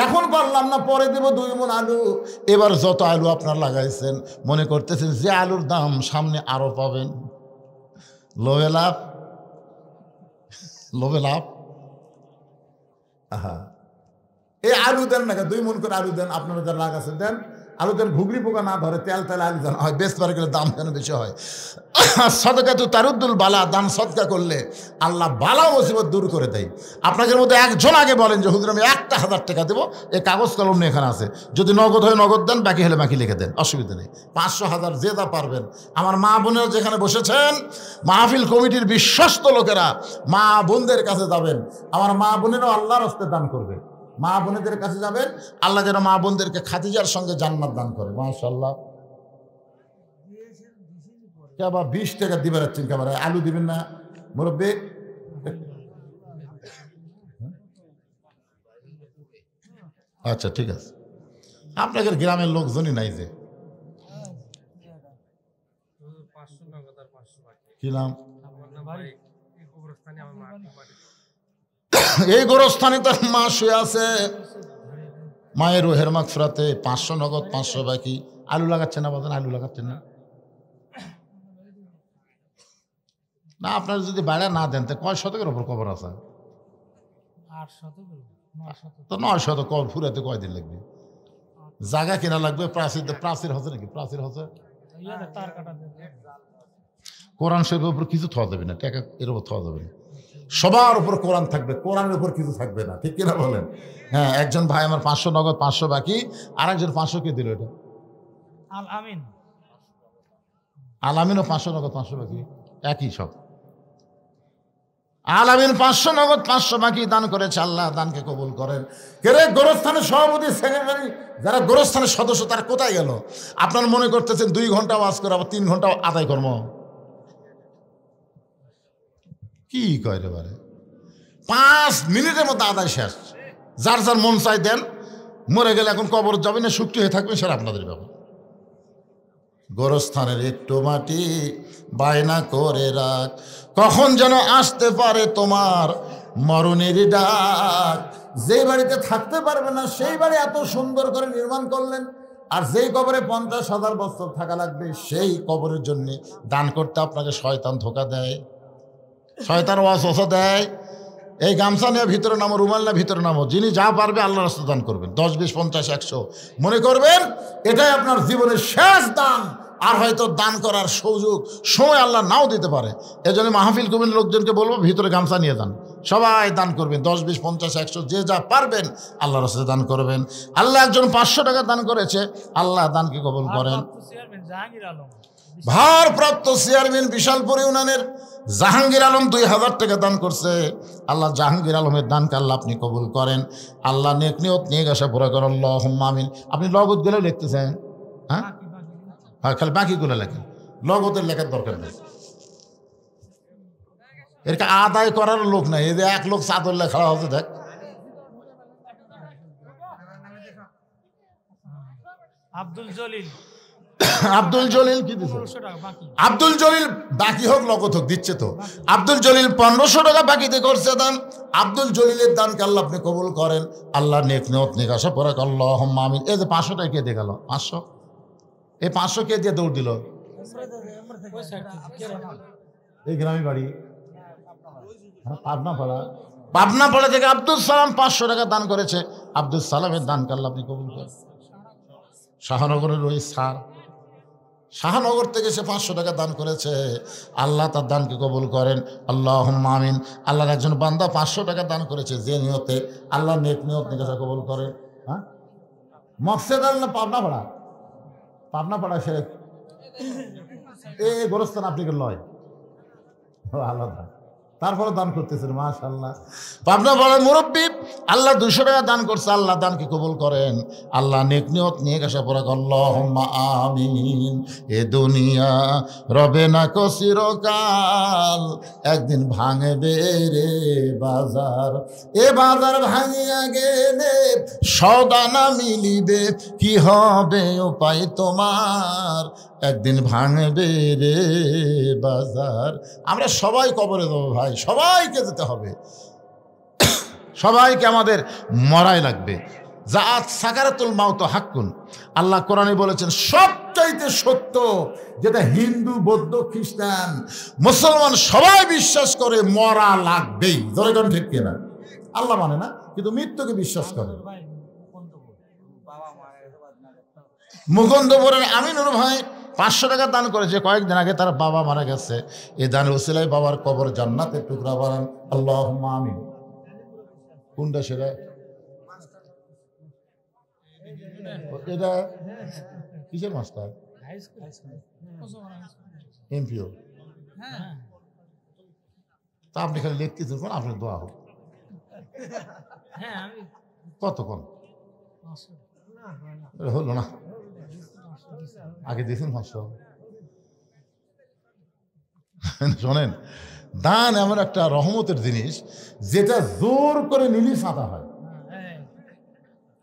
এখন পারলাম না, পরে দেবো 2 মণ আলু। এবার যত আলু আপনারা লাগাইছেন, মনে করতেছেন যে আলুর দাম সামনে আরো পাবেন, লোভে লাভ, লোভে লাভ। আহা, এই আলু দেন না, 2 মণ করে আলু দেন, আপনারা যারা লাগাচ্ছেন দেন। আলু দেন ঘুগলি পোকা না ধরে, তেল আলু দেন, হয় বেশ পারে গেলে দাম কেন বেশি হয়। সদকা তো তারুদ্দুল বালা, দান সদকা করলে আল্লাহ বালা মুসিবত দূর করে দেয়। আপনাদের মধ্যে একজন আগে বলেন যে হুজুর আমি 1,000 টাকা দেবো, এই কাগজ কলম নিয়ে এখানে আছে, যদি নগদ হয় নগদ দেন, বাকি হলে বাকি লিখে দেন, অসুবিধা নেই। 500, 1000 যে যা পারবেন। আমার মা বোনেরা যেখানে বসেছেন, মাহফিল কমিটির বিশ্বস্ত লোকেরা মা বোনদের কাছে যাবেন, আমার মা বোনেরাও আল্লাহর হস্তে দান করবে। মা বোনেদের কাছে যাবেন, আল্লাহ যেন মা বোনদেরকে খাদিজার সঙ্গে জান্নাত দান করে। মাশাআল্লাহ। কেবা 20 টাকা দিবে রাখছেন, কেবার আলু দিবেন না মুরব্বী? আচ্ছা ঠিক আছে, আপনাদের গ্রামের লোকজনই নাই যে। কি নাম? এই গোরস্থানে তার মা শুয়ে আছে, মায়ের রুহের মাগফিরাতে 500 নগদ, 500 বাকি। আলু লাগাচ্ছেন না বাজান? আলু লাগাচ্ছেন না? না, আপনারা যদি বাইরে না দেন তো কয় শতকের ওপর কবর আছে? 800, তো 900 কবর ফুরাতে কয়দিন লাগবে? জায়গা কেনা লাগবে, প্রাচীর হচ্ছে নাকি? প্রাচীর হচ্ছে, তার কাটা দেন। কোরআন শরীফের উপর কিছু থাওয়া যাবে না, টাকা এর উপর থাওয়া যাবে না। সবার উপর কোরআন থাকবে, কোরআনের উপর কিছু থাকবে না, ঠিক কিনা বলেন? হ্যাঁ, একজন ভাই আমার 500 নগদ, 500 বাকি, আর একজন 500 কে দিল? এটা আল আমিন। আল আমিনও 500 নগদ, 500 বাকি, একই সব। আল আমিন 500 নগদ, 500 বাকি দান করেছে। আল্লাহ দানকে কবুল করেন। কেরে গোরস্থানের সভাপতি, সেক্রেটারি, যারা গোরস্থানের সদস্য, তারা কোথায় গেল? আপনার মনে করতেছেন 2 ঘন্টা ওয়াজ করে, আবার 3 ঘন্টা আদায় কর্ম। কি কয় রে বারে, 5 মিনিটের মধ্যে আদায় শেষ। যার যার মন চাই দেন, মরে গেলে এখন কবর যাবে না, শুকটি হয়ে থাকবে, সেটা আপনাদের ব্যাপার। গোরস্থানের একটু মাটি বায়না করে রাখ, কখন যেন আসতে পারে তোমার মরণের ডাক। যে বাড়িতে থাকতে পারবে না, সেই বাড়ি এত সুন্দর করে নির্মাণ করলেন, আর যেই কবরে 50,000 বছর থাকা লাগবে, সেই কবরের জন্য দান করতে আপনাকে শয়তান ধোকা দেয়, শয়তান ওয়াসওয়াসা দেয়। এই গামছা নিয়ে ভিতরে নামো, রুমাল নিয়ে ভিতরে নামো, যিনি যা পারবে আল্লাহর রাস্তায় দান করবেন। 10, 20, 50, 100 মনে করবেন এটাই আপনার জীবনের শেষ দান। আর হয়তো দান করার সময় আল্লাহ নাও দিতে পারে। এই জন্য মাহফিল কমিটির লোকজনকে বলবো, ভিতরে গামছা নিয়ে যান, সবাই দান করবেন। 10, 20, 50, 100 যে যা পারবেন আল্লাহর রাস্তায় দান করবেন। আল্লাহ একজন 500 টাকা দান করেছে, আল্লাহ দানকে কবুল করেন। ভারপ্রাপ্ত চেয়ারম্যান বিশালপুর ইউনিয়নের জাহাঙ্গীর আলম 2000 টাকা দান করছে। আল্লাহ জাহাঙ্গীর আলমের দানকে আল্লাহ আপনি কবুল করেন। আল্লাহ নেক নিয়ত নিয়ে গেছে পুরা করেন, আল্লাহুম্মা আমিন। আপনি লগদ গেলেও লিখতেছেন? হ্যাঁ, খালি বাকিগুলো লেখেন, লগদের লেখার দরকার নেই। এরকে আদায় করার লোক নাই। এই যে এক লোক চাদর লেখা হচ্ছে, দেখ আব্দুল জলিল। আব্দুল জলিল কি দিচ্ছে? আব্দুল জলিল বাকি হোক নগদ হোক দিচ্ছে তো। আব্দুল জলিল 1500 টাকা বাকিতে করছে দান। আব্দুল জলিলের দানকে আল্লাহ আপনি কবুল করেন। আল্লাহ নেক নিয়ত নিকাশা পরে আল্লাহুম্মা আমিন। এই যে 500 টাকা কে দিয়ে গেল? 500, এই 500 কে দিয়ে দৌড় দিল? এই গ্রামে বাড়ি পাবনাপাড়া থেকে আব্দুল সালাম 500 টাকা দান করেছে। আব্দুল সালামের দানকে আল্লাহ আপনি কবুল করেন। শাহনগরের ওই স্যার শাহনগর থেকে সে 500 টাকা দান করেছে। আল্লাহ তার দানকে কবুল করেন, আল্লাহুম্মা আমিন। আল্লাহর একজন বান্দা 500 টাকা দান করেছে, যে নিয়তে আল্লাহ নেক নিয়ত নিকাশা কবুল করে। হ্যাঁ, মকসেদ আল্লাহ পাবনা পাড়া সে গোরস্থান আপনি লয় আলাদা, তারপরে দান করতেছেন, মাশাআল্লাহ। পাবনা পাড়ার মুরব্বী আল্লাহ 200 টাকা দান করছে, আল্লাহ দানকে কবুল করেন, আল্লাহ নেক নিয়ত নিয়ে আসা পড়া আল্লাহুম্মা আমিন। এ দুনিয়া রবে না কো চিরকাল, একদিন ভাঙবে রে বাজার, এ বাজার ভাঙিয়া গেলে সদা না মিলিবে, কি হবে উপায় তোমার, একদিন ভাঙবে রে বাজার। আমরা সবাই কবরে দেবো ভাই, সবাইকে যেতে হবে, সবাইকে আমাদের মরাই লাগবে। জাআত সাকারাতুল মাউত হাক্কুন, আল্লাহ কোরআনে বলেছেন সবচাইতে সত্য, যেটা হিন্দু, বৌদ্ধ, খ্রিস্টান, মুসলমান সবাই বিশ্বাস করে মরা লাগবেই। জনগণ ঠিক কিনা? আল্লাহ মানে না, কিন্তু মৃত্যুকে বিশ্বাস করে। মুকুন্দপুরের আমিনুর ভাই 500 টাকা দান করেছে, কয়েকদিন আগে তার বাবা মারা গেছে। এই দানের উসিলায় বাবার কবর জান্নাতের টুকরা বানান, আল্লাহুম্মা আমিন। কোনটা সেটা? এটা কিসের মাস্টার? এমপিও। তা আপনি খালি লিখতেছেন, আপনার দোয়া হোক। কতক্ষণ হলো না? আগে দিয়েছেন 500। শোনেন, দান এমন একটা রহমতের জিনিস, যেটা জোর করে নিলি সাদা হয়।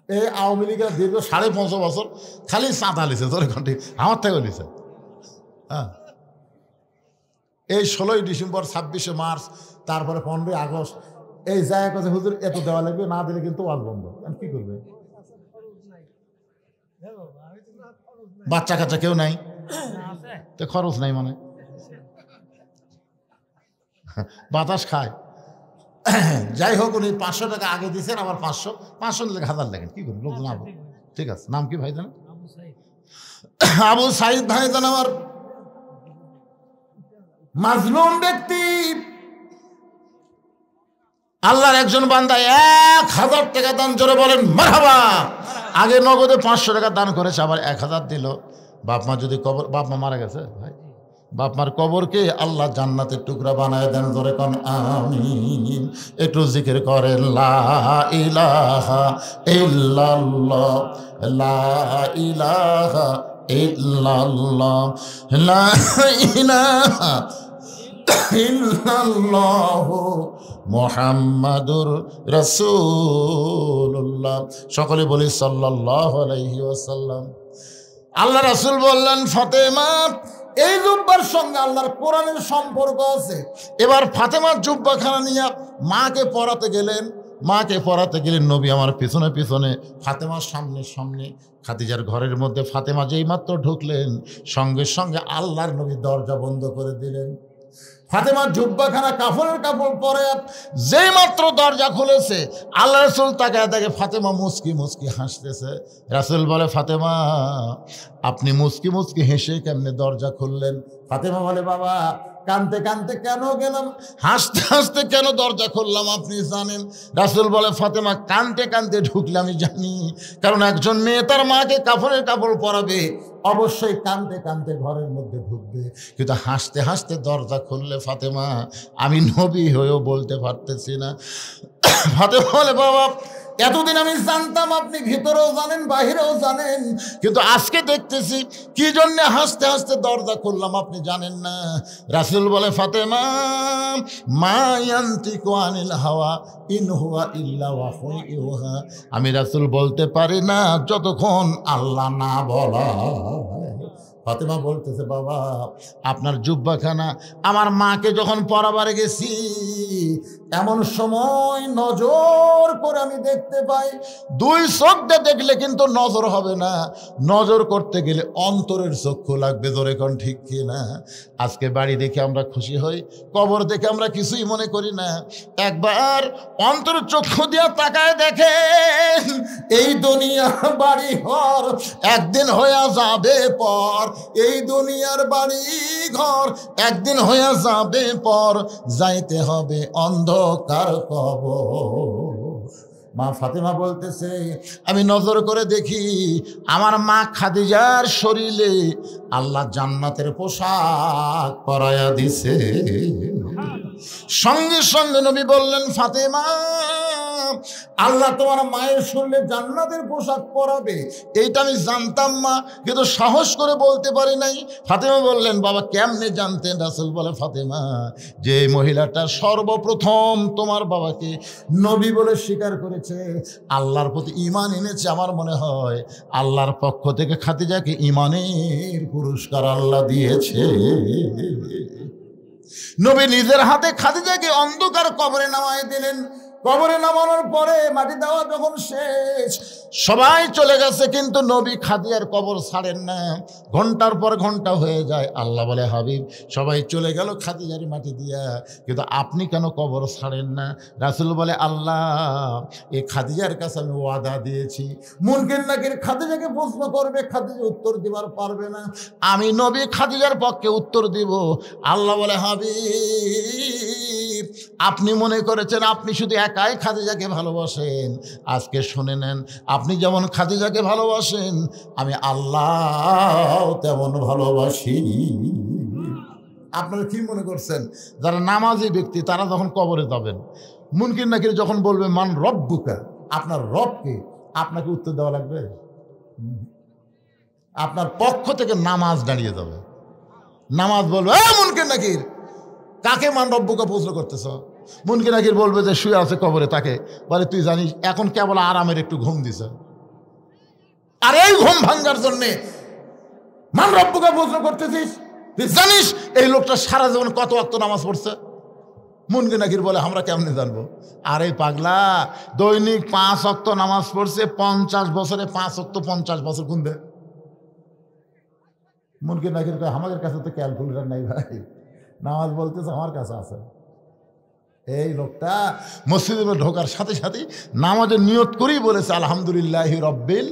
এই আওয়ামী লীগের দীর্ঘ 5.5 বছর খালি চাঁদা লিছে, জোরে ঘন্টি আমার থেকেও লিছে। হ্যাঁ, এই 16ই ডিসেম্বর, 26শে মার্চ, তারপরে 15ই আগস্ট, এই জায়গা কাছে হুজুর এত দেওয়া লাগবে, না দিলে কিন্তু ওয়াজ বন্ধ। কি করবে? বাচ্চা কাচ্চা কেউ নাই, তো খরচ নাই, মানে বাতাস খায়। যাই হোক, উনি 500 টাকা আগে দিচ্ছেন, আবার 500 নিলে 1000 লাগেন, কি করবেন লোকজন? ঠিক আছে, নাম কি ভাই জানেন? আবু সাইদ ভাই জান, আমার মাজলুম ব্যক্তি, আল্লাহর একজন বান্দা 1000 টাকা দান, জোরে বলেন মারহাবা। আগে নগদে 500 টাকা দান করেছে, আবার 1000 দিল। বাপ মা যদি কবর, বাপ মা মারা গেছে ভাই, বাপ মার কবরকে আল্লাহ জান্নাতের টুকরা বানায় দেন, জোরে কোন আমিন। একটু জিকির করেন, লা ইলাহা ইল্লাল্লাহ, লা ইলাহা ইল্লাল্লাহ, লা ইলাহা ইল্লাল্লাহু মুহাম্মাদুর রাসূলুল্লাহ। সকলে বলি সাল্লাল্লাহু আলাইহি ওয়াসাল্লাম। আল্লাহ রাসূল বললেন, ফাতেমা, এই জুব্বার সঙ্গে আল্লাহর কোরআনের সম্পর্ক আছে। এবার ফাতেমার জুব্বাখানা নিয়ে মাকে পরাতে গেলেন। নবী আমার পিছনে পিছনে, ফাতেমার সামনে সামনে। খাদিজার ঘরের মধ্যে ফাতেমা যেই মাত্র ঢুকলেন, সঙ্গে সঙ্গে আল্লাহর নবী দরজা বন্ধ করে দিলেন। ফাতেমার জুব্বাখানা কাপড়ের কাপড় পরে যেই মাত্র দরজা খুলেছে, আল্লাহ রাসূল তাকায় দেখে ফাতেমা মুচকি মুচকি হাসতেছে। রাসূল বলে, ফাতেমা, আপনি মুচকি মুচকি হেসে কেমনে দরজা খুললেন? ফাতেমা বলে, বাবা, কানতে কানতে কেন গেলাম, হাসতে হাসতে কেন দরজা খুললাম আপনি জানেন? রাসূল বলে, ফাতেমা, কানতে কানতে ঢুকলে আমি জানি, কারণ একজন মেয়ে তার মাকে কাপড়ের কাপড় পরাবে, অবশ্যই কানতে কানতে ঘরের মধ্যে ঢুকবে, কিন্তু হাসতে হাসতে দরজা খুললে ফাতেমা, আমি নবী হয়েও বলতে পারতেছি না। ফাতেমা বলে, বাবা, এতদিন আমি জানতাম আপনি ভিতরেও জানেন বাহিরেও জানেন, কিন্তু আজকে দেখতেছি কি জন্য হাসতে হাসতে দরজা খুললাম আপনি জানেন না। রাসূল বলে, ফাতেমা, মা ইয়ান্তিকু আনিল হাওয়া ইন হুয়া ইল্লা ওয়াহয়ুন ইউহা। আমি রাসূল বলতে পারি না যতক্ষণ আল্লাহ না বলা। ফাতেমা বলতেছে, বাবা, আপনার জুব্বাখানা আমার মাকে যখন পরাবারে গেছি, এমন সময় নজর করে আমি দেখতে পাই, দুই চোখ দিয়ে দেখলে কিন্তু নজর হবে না, নজর করতে গেলে অন্তরের চক্ষু লাগবে। জোরে কোন ঠিক কি না? আজকে বাড়ি দেখে আমরা খুশি হই, কবর দেখে আমরা কিছুই মনে করি না। একবার অন্তরের চক্ষু দিয়ে তাকায় দেখেন, এই দুনিয়া বাড়ি ঘর একদিন হয়ে যাবে পর, এই দুনিয়ার বাড়ি ঘর একদিন হয়ে যাবে পর, যাইতে হবে অন্ধকার কবর। মা ফাতেমা বলতেছে, আমি নজর করে দেখি আমার মা খাদিজার শরীরে আল্লাহ জান্নাতের পোশাক পরায়া দিছে। সঙ্গে সঙ্গে নবী বললেন, ফাতেমা আল্লাহ তোমার মায়ের শরীরে জান্নাতের পোশাক পরাবে, এইটা আমি জানতাম মা, কিন্তু সাহস করে বলতে পারি নাই। ফাতেমা বললেন, বাবা কেমনে জানতেন? রাসূল বলে, ফাতেমা যে মহিলাটা সর্বপ্রথম তোমার বাবাকে নবী বলে স্বীকার করেছে, আল্লাহর প্রতি ঈমান এনেছে, আমার মনে হয় আল্লাহর পক্ষ থেকে খাদিজাকে ঈমানের পুরস্কার আল্লাহ দিয়েছে। নবী নিজের হাতে খাদিজাকে অন্ধকার কবরে নামায় দিলেন। কবরে নামানোর পরে মাটি দেওয়া যখন শেষ, সবাই চলে গেছে, কিন্তু নবী খাদিজার কবর ছাড়েন না। ঘন্টার পর ঘন্টা হয়ে যায়। আল্লাহ বলে, হাবিব সবাই চলে গেল খাদিজার মাটি দিয়া, কিন্তু আপনি কেন কবর ছাড়েন না? রাসূল বলে, আল্লাহ এই খাদিজার কাছে আমি ওয়াদা দিয়েছি, মুনকির নাকির খাদিজাকে প্রশ্ন করবে, খাদিজা উত্তর দিবার পারবে না, আমি নবী খাদিজার পক্ষে উত্তর দিব। আল্লাহ বলে, হাবিব আপনি মনে করেছেন আপনি শুধু একাই খাদিজাকে ভালোবাসেন, আজকে শুনে নেন, আপনি যেমন খাদিজাকে ভালোবাসেন আমি আল্লাহ তেমন ভালোবাসি। আপনারা কি মনে করছেন যারা নামাজি ব্যক্তি তারা যখন কবরে যাবেন, মুনকির নাকির যখন বলবে মান রব্বুকা, আপনার রবকে, আপনাকে উত্তর দেওয়া লাগবে? আপনার পক্ষ থেকে নামাজ দাঁড়িয়ে যাবে, নামাজ বলবে, মুনকির নাকির কাকে মান রব্বুকা প্রশ্ন করতেছ? মুনকির নাকির বলবে যে শুয়ে আছে কবরে, তাকে বলে, তুই জানিস এখন কেবল আরামের একটু ঘুম দিছে, আর এই ঘুম ভাঙ্গার জন্যে মান রব্বুকা প্রশ্ন করতেছিস? তুই জানিস এই লোকটা সারা জীবন কত ওয়াক্ত নামাজ পড়ছে? মুনকির নাকির বলে, আমরা কেমনে জানবো? আরে পাগলা, দৈনিক 5 ওয়াক্ত নামাজ পড়ছে, 50 বছরে 5 ওয়াক্ত 50 বছর গুনবে। মুনকির নাকির কয়, আমাদের কাছে তো ক্যালকুলেটর নাই ভাই, নামাজ বলতেছে আমার কাছে আছে। এই লোকটা মসজিদে ঢোকার সাথে সাথে নামাজের নিয়ত করেই বলেছে আলহামদুলিল্লাহি রব্বিল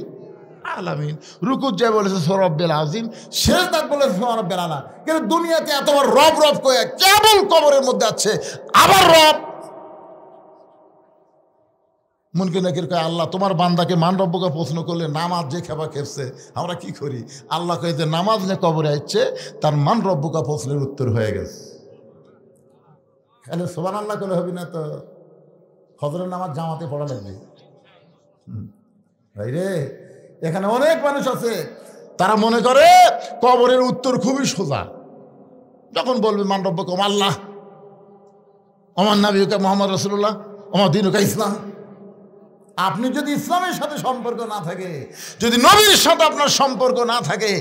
আলামিন, রুকুত যায় বলেছে রব্বিল আযীম, সিজদাত বলেছে রব্বিল আলা। কিন্তু দুনিয়াতে এতবার রব রব কয়ে কেবল কবরের মধ্যে আছে আবার রব। মুনকির নাকির কয়, আল্লাহ তোমার বান্দাকে মান রব্বুকে প্রশ্ন করলে নামাজ যে খেবা খেপছে, আমরা কি করি? আল্লাহ কয়ে যে নামাজ নিয়ে কবরে আসছে তার মান রব্বুকা প্রশ্নের উত্তর হয়ে গেছে। তাহলে সুবহানাল্লাহ করলে হবে না তো? ফজরের নামাজ জামাতে পড়া লাগবে। ভাই রে, এখানে অনেক মানুষ আছে তারা মনে করে কবরের উত্তর খুবই সোজা। যখন বলবে মান রব্বুকুম আল্লাহ, ওমান নাবিয়ুকা মুহাম্মদ রাসূলুল্লাহ, ওমা দীনুকা ইসলাম, আপনি যদি ইসলামের সাথে সম্পর্ক না থাকে, যদি নবীর সাথে আপনার সম্পর্ক না থাকে,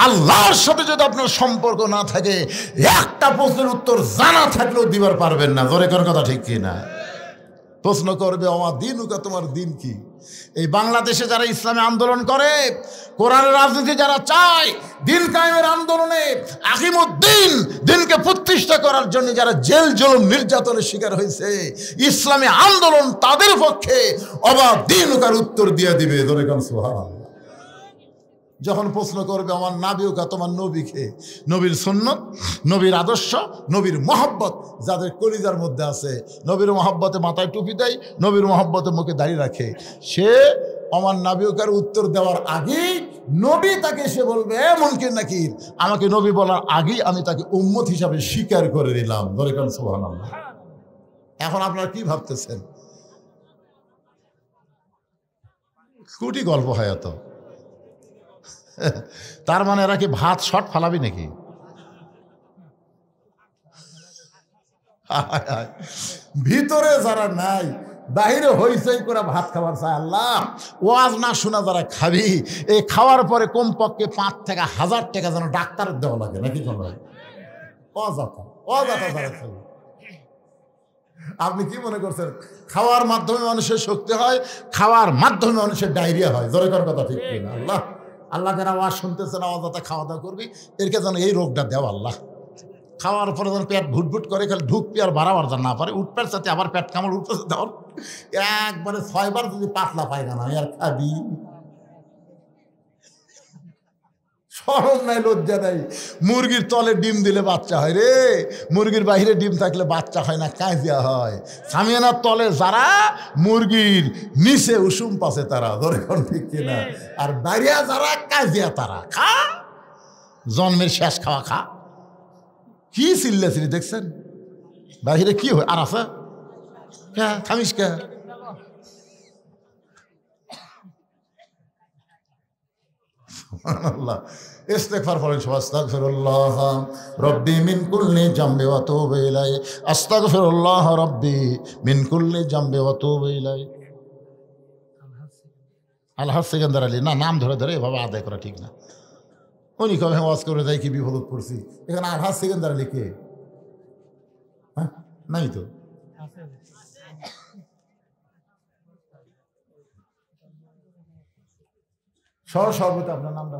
আল্লাহর সাথে যদি আপনার সম্পর্ক না থাকে, একটা প্রশ্নের উত্তর জানা থাকলেও দিবার পারবেন না। জোরে কোন কথা ঠিক কি না? প্রশ্ন করবে, আমার দিনুকা, তোমার দিন কি? এই বাংলাদেশে যারা ইসলামী আন্দোলন করে, কোরআনের রাজনীতি যারা চায়, দিন কায়েমের আন্দোলনে আকিমুদ্দিন দিনকে প্রতিষ্ঠা করার জন্য যারা জেল জুলুম নির্যাতনের শিকার হয়েছে, ইসলামী আন্দোলন তাদের পক্ষে অবাধ দিনুকার উত্তর দিয়ে দিবে। ধরে কোন সুবহানাল্লাহ। যখন প্রশ্ন করবে আমার নাবিউকা, তোমার নবীকে, নবীর সুন্নত, নবীর আদর্শ, নবীর মহব্বত যাদের কলিজার মধ্যে আছে, নবীর মহব্বতে মাথায় টুপি দেয়, নবীর মহব্বতে মুখে দাঁড়িয়ে রাখে, সে আমার নাবিউকার উত্তর দেওয়ার আগেই নবী তাকে সে বলবে, মুনকির নাকির আমাকে নবী বলার আগেই আমি তাকে উম্মত হিসাবে স্বীকার করে নিলাম। বলে কোন সুবহানাল্লাহ। এখন আপনারা কি ভাবতেছেন? কুটি গল্প হয় এত? তার মানে এরা কি ভাত শর্ট ফালাবি নাকি? ভিতরে যারা নাই, বাহিরে হইচই করে ভাত খাবার চায়। আল্লাহ ওয়াজ না শোনা যারা খাবি, এই খাওয়ার পরে কমপক্ষে 5 থেকে 1000 টাকা যেন ডাক্তারের দেওয়া লাগে নাকি? অজাতা অজাতা যারা খাবি। আপনি কি মনে করছেন খাওয়ার মাধ্যমে মানুষের শক্তি হয়, খাওয়ার মাধ্যমে মানুষের ডায়রিয়া হয়? জোরে কর কথা ঠিক কিনা? আল্লাহ আল্লাহ যারা আওয়াজ শুনতেছেন আওয়াজ যাতে খাওয়া দাওয়া করবি, এরকে যেন এই রোগটা দেও আল্লাহ। খাওয়ার পরে যেন পেট ভুটভুট করে, খালি ঢুকবি আর বাড়াবার যেন না পারে, উঠপের সাথে আবার পেট কামড় উঠতেছে দেওয়ার একবারে 6 বার যদি পাতলা পায়খানা আর খাবি, শরম নাই লজ্জা নাই। মুরগির তলে ডিম দিলে বাচ্চা হয় রে, মুরগির বাহিরে ডিম থাকলে বাচ্চা হয় না, কাজিয়া হয়। সামিয়ানার তলে যারা, মুরগির নিচে উষুম পাশে তারা, ধরে কোন ঠিক কিনা? আর বাইরে যারা, কাজিয়া তারা। খা, জন্মের শেষ খাওয়া খা। কি চিল্লাছিলি দেখছেন? বাহিরে কি হয় আর আছে? থামিস কে? আল্লাহ ইস্তেগফার পড়েন সবাই। আস্তাগফিরুল্লাহ রাব্বি মিন কুল্লি জামবি ওয়া আতুবু ইলাইহি, আস্তাগফিরুল্লাহ রাব্বি মিন কুল্লি জামবি ওয়া আতুবু ইলাইহি। আলহাজ সেকেন্দার আলী, না নাম ধরে ধরে এভাবে আদায় করা ঠিক না। উনি কবে ওয়াজ করে যাই কি বিপদ করছি, এখানে আলহাজ সেকেন্দার আলী কে? হ্যাঁ নাই তো। সহসভাপতি আপনার নামটা?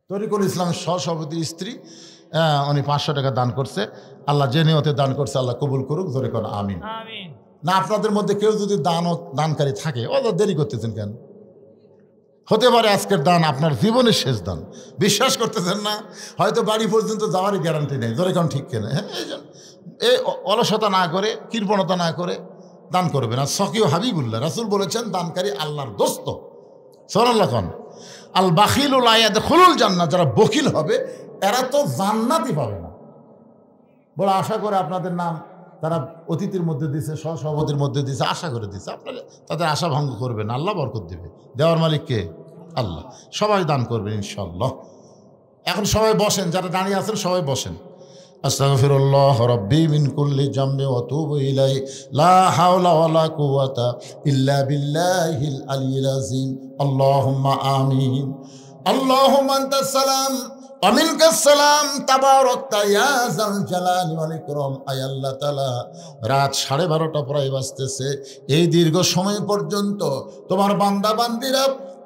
তরিকুল ইসলাম সহসভাপতির স্ত্রী, উনি 500 টাকা দান করছে। আল্লাহ যে নিয়তে দান করছে আল্লাহ কবুল করুক, ধরে কোন আমিন। না আপনাদের মধ্যে কেউ যদি দানকারী থাকে, ও দেরি করতেছেন কেন? হতে পারে আজকের দান আপনার জীবনের শেষ দান, বিশ্বাস করতেছেন না? হয়তো বাড়ি পর্যন্ত যাওয়ারই গ্যারান্টি নেই, ধরে কোন ঠিক কেন? হ্যাঁ, এই অলসতা না করে, কৃপণতা না করে দান করবেন। আর সকিও হাবিবুল্লাহ রাসূল বলেছেন, দানকারী আল্লাহর দোস্ত। সুবহানাল্লাহ খান। আল বাখিলুল লা ইয়াদখুলুল জান্নাহ, যারা বখিল হবে এরা তো জান্নাতই পাবে না। বড় আশা করে আপনাদের নাম তারা অতিথির মধ্যে দিছে, সহসভাপতির মধ্যে দিছে, আশা করে দিছে। আপনারা তাদের আশা ভঙ্গ করবেন, আল্লাহ বরকত দিবে। দেওয়ার মালিক কে? আল্লাহ। সবাই দান করবেন ইনশাআল্লাহ। এখন সবাই বসেন, যারা দাঁড়িয়ে আছেন সবাই বসেন। আস্তাগফিরুল্লাহ রাব্বি মিন কুল্লি জামবি ওয়া আতুবু ইলাইহি, লা হাওলা ওয়ালা কুওয়াতা ইল্লা বিল্লাহিল আলিয়্যিল আযীম। আল্লাহুম্মা আমিন। আল্লাহুম্মা আনতাস সালাম ওয়া মিনকাস সালাম, তাবারাকতা ইয়া যাল জালালি ওয়াল ইকরাম। আয় আল্লাহ তাআলা, রাত 12:30 প্রায় বাজতেছে। এই দীর্ঘ সময় পর্যন্ত তোমার বান্দা বান্দিরা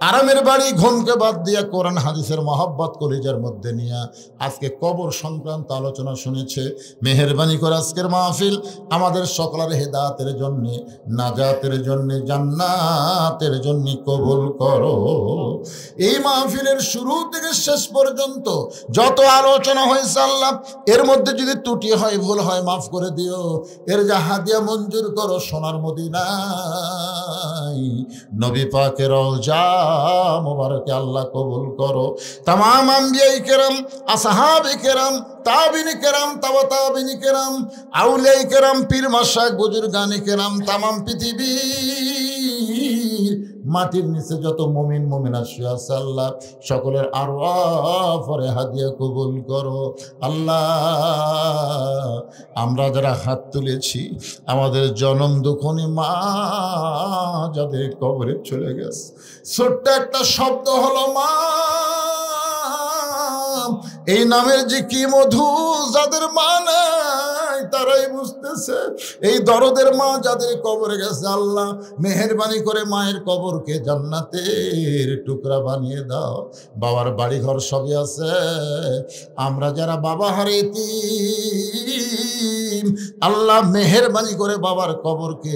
আরামের বাড়ি ঘুমকে বাদ দিয়া কোরআন হাদিসের মহব্বত কলিজার মধ্যে নিয়ে আজকে কবর সংক্রান্ত আলোচনা শুনেছে। মেহেরবানি করে আজকের মাহফিল আমাদের সকলের হেদায়েতের জন্য, নাজাতের জন্য, জান্নাতের জন্য কবুল করো। এই মাহফিলের শুরু থেকে শেষ পর্যন্ত যত আলোচনা হয়েছে আল্লাহ, এর মধ্যে যদি ত্রুটি হয়, ভুল হয়, মাফ করে দিও। এর যা হাদিয়া মঞ্জুর করো সোনার মদিনায়, নবী পাকের রওজা মুবারকে আল্লাহ কবুল করো। তামাম আম্বিয়ায়ে কেরাম, আসহাবে কেরাম, তাবিঈন কেরাম, তাবা তাবিঈন কেরাম, আউলিয়ায়ে কেরাম, পীর মাশায়েখ, বুজুর্গানে কেরাম, তামাম পৃথিবীর মাটির নিচে যত মুমিন মুমিনা শুয়ে আছে আল্লাহ, সকলের আরওয়াহ পরে হাদিয়া কবুল করো আল্লাহ। আমরা যারা হাত তুলেছি, আমাদের জনম দুঃখনী মা যাদের কবরে চলে গেছে, ছোট্ট একটা শব্দ হলো মা, এই নামের যে কি মধু, যাদের মা নাই তারাই বুঝতেছে। এই দরদের মা যাদের কবরে গেছে আল্লাহ, মেহেরবানি করে মায়ের কবরকে জান্নাতের টুকরা বানিয়ে দাও। বাবার বাড়ি ঘর সবই আছে, আমরা যারা বাবা হারিয়েছি আল্লাহ মেহেরবানি করে বাবার কবরকে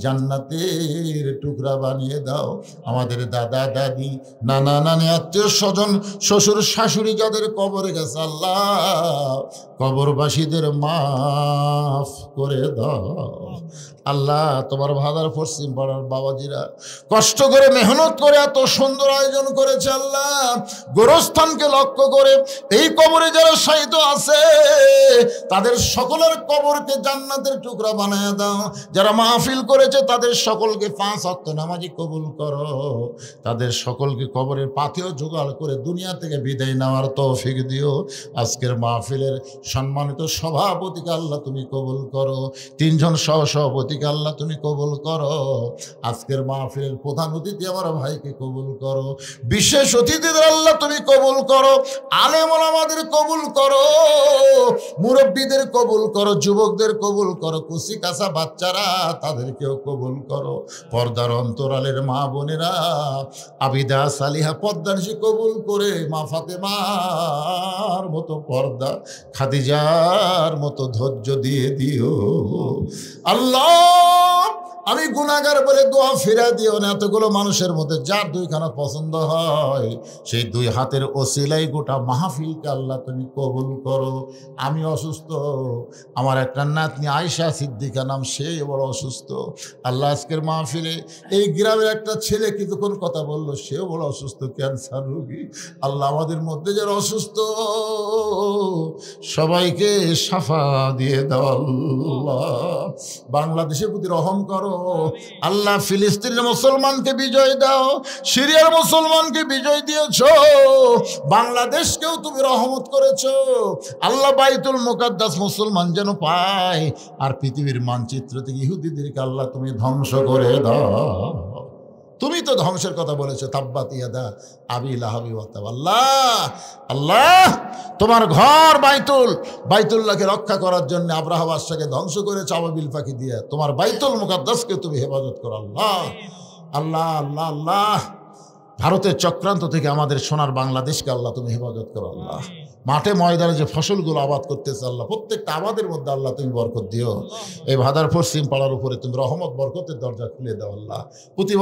জান্নাতের টুকরা বানিয়ে দাও। আমাদের দাদা দাদি, নানা নানি, আত্মীয় স্বজন, শ্বশুর শাশুড়ি যাদের কবরে গেছে আল্লাহ, কবরবাসীদের মাফ করে দাও আল্লাহ। তোমার ভাদার পশ্চিম পাড়ার বাবাজিরা কষ্ট করে মেহনত করে এত সুন্দর আয়োজন করেছে আল্লাহ, গোরস্থানকে লক্ষ্য করে এই কবরে যারা শায়িত আছে তাদের সকলের কবরকে জান্নাতের টুকরা বানায় দাও। যারা মাহফিল করেছে তাদের সকলকে 5 ওয়াক্ত নামাজি কবুল করো। তাদের সকলকে কবরের পাথেও জোগাড় করে দুনিয়া থেকে বিদায় নেওয়ার তৌফিক দিও। আজকের মাহফিলের সম্মানিত সভাপতিকে আল্লাহ তুমি কবুল করো। করো। 3 জন সহসভাপতিকে আল্লাহ তুমি কবুল করো। আজকের মাহফিলের প্রধান অতিথি আমার ভাইকে কবুল করো। বিশেষ অতিথিদের আল্লাহ তুমি কবুল করো। আলেম ওলামাদের কবুল করো, মুরব্বীদের কবুল করো, যুবকদের কবুল করো, কুচি কাঁচা বাচ্চারা তাদেরকেও কবুল করো। পর্দার অন্তরালের মা বোনেরা আবিদা সালিহা পর্দানিশী কবুল করে মা ফাতেমার মতো পর্দা, খাদিজার মতো ধৈর্য দিয়ে দিও আল্লাহ। আমি গুনাহগার বলে দোয়া ফিরা দিও না। এতগুলো মানুষের মধ্যে যার 2খানা পছন্দ হয় সেই 2 হাতের ওসিলাই গোটা মাহফিলকে আল্লাহ তুমি কবুল করো। আমি অসুস্থ, আমার একটা নাতনি আয়েশা সিদ্দিকা নাম, সে বড় অসুস্থ আল্লাহ। আজকের মাহফিলে এই গ্রামের একটা ছেলে কিছুক্ষণ কথা বললো, সেও বড় অসুস্থ, ক্যান্সার রোগী আল্লাহ। আমাদের মধ্যে যারা অসুস্থ সবাইকে শাফা দিয়ে দাও আল্লাহ। বাংলাদেশের প্রতি রহম করো আল্লাহ। ফিলিস্তিনের মুসলমানকে বিজয় দাও, সিরিয়ার মুসলমানকে বিজয় দিয়েছো, বাংলাদেশকেও তুমি রহমত করেছো আল্লাহ। বাইতুল মুকাদ্দাস মুসলমান যেন পায়, আর পৃথিবীর মানচিত্র থেকে ইহুদিদেরকে আল্লাহ তুমি ধ্বংস করে দাও। তুমি তো ধ্বংসের কথা বলেছো, তাব্বাত ইয়াদা আবি লাহাবি ওয়া তাব। আল্লাহ আল্লাহ, তোমার ঘর বাইতুল্লাহকে রক্ষা করার জন্য আব্রাহা বাদশাকে ধ্বংস করেছো আবাবিল পাখি দিয়ে। তোমার বাইতুল মুকাদ্দাসকে তুমি হেফাজত করো আল্লাহ। আল্লাহ আল্লাহ আল্লাহ, ভারতের চক্রান্ত থেকে আমাদের সোনার বাংলাদেশকে আল্লাহ তুমি হেফাজত করো আল্লাহ। মাঠে ময়দানে যে ফসলগুলো আবাদ করতেছে আল্লাহ, প্রত্যেকটা আবাদের মধ্যে আল্লাহ তুমি বরকত দিও। এই ভাদার পশ্চিম পাড়ার উপরে তুমি রহমত বরকতের দরজা খুলে দাও আল্লাহ। প্রতি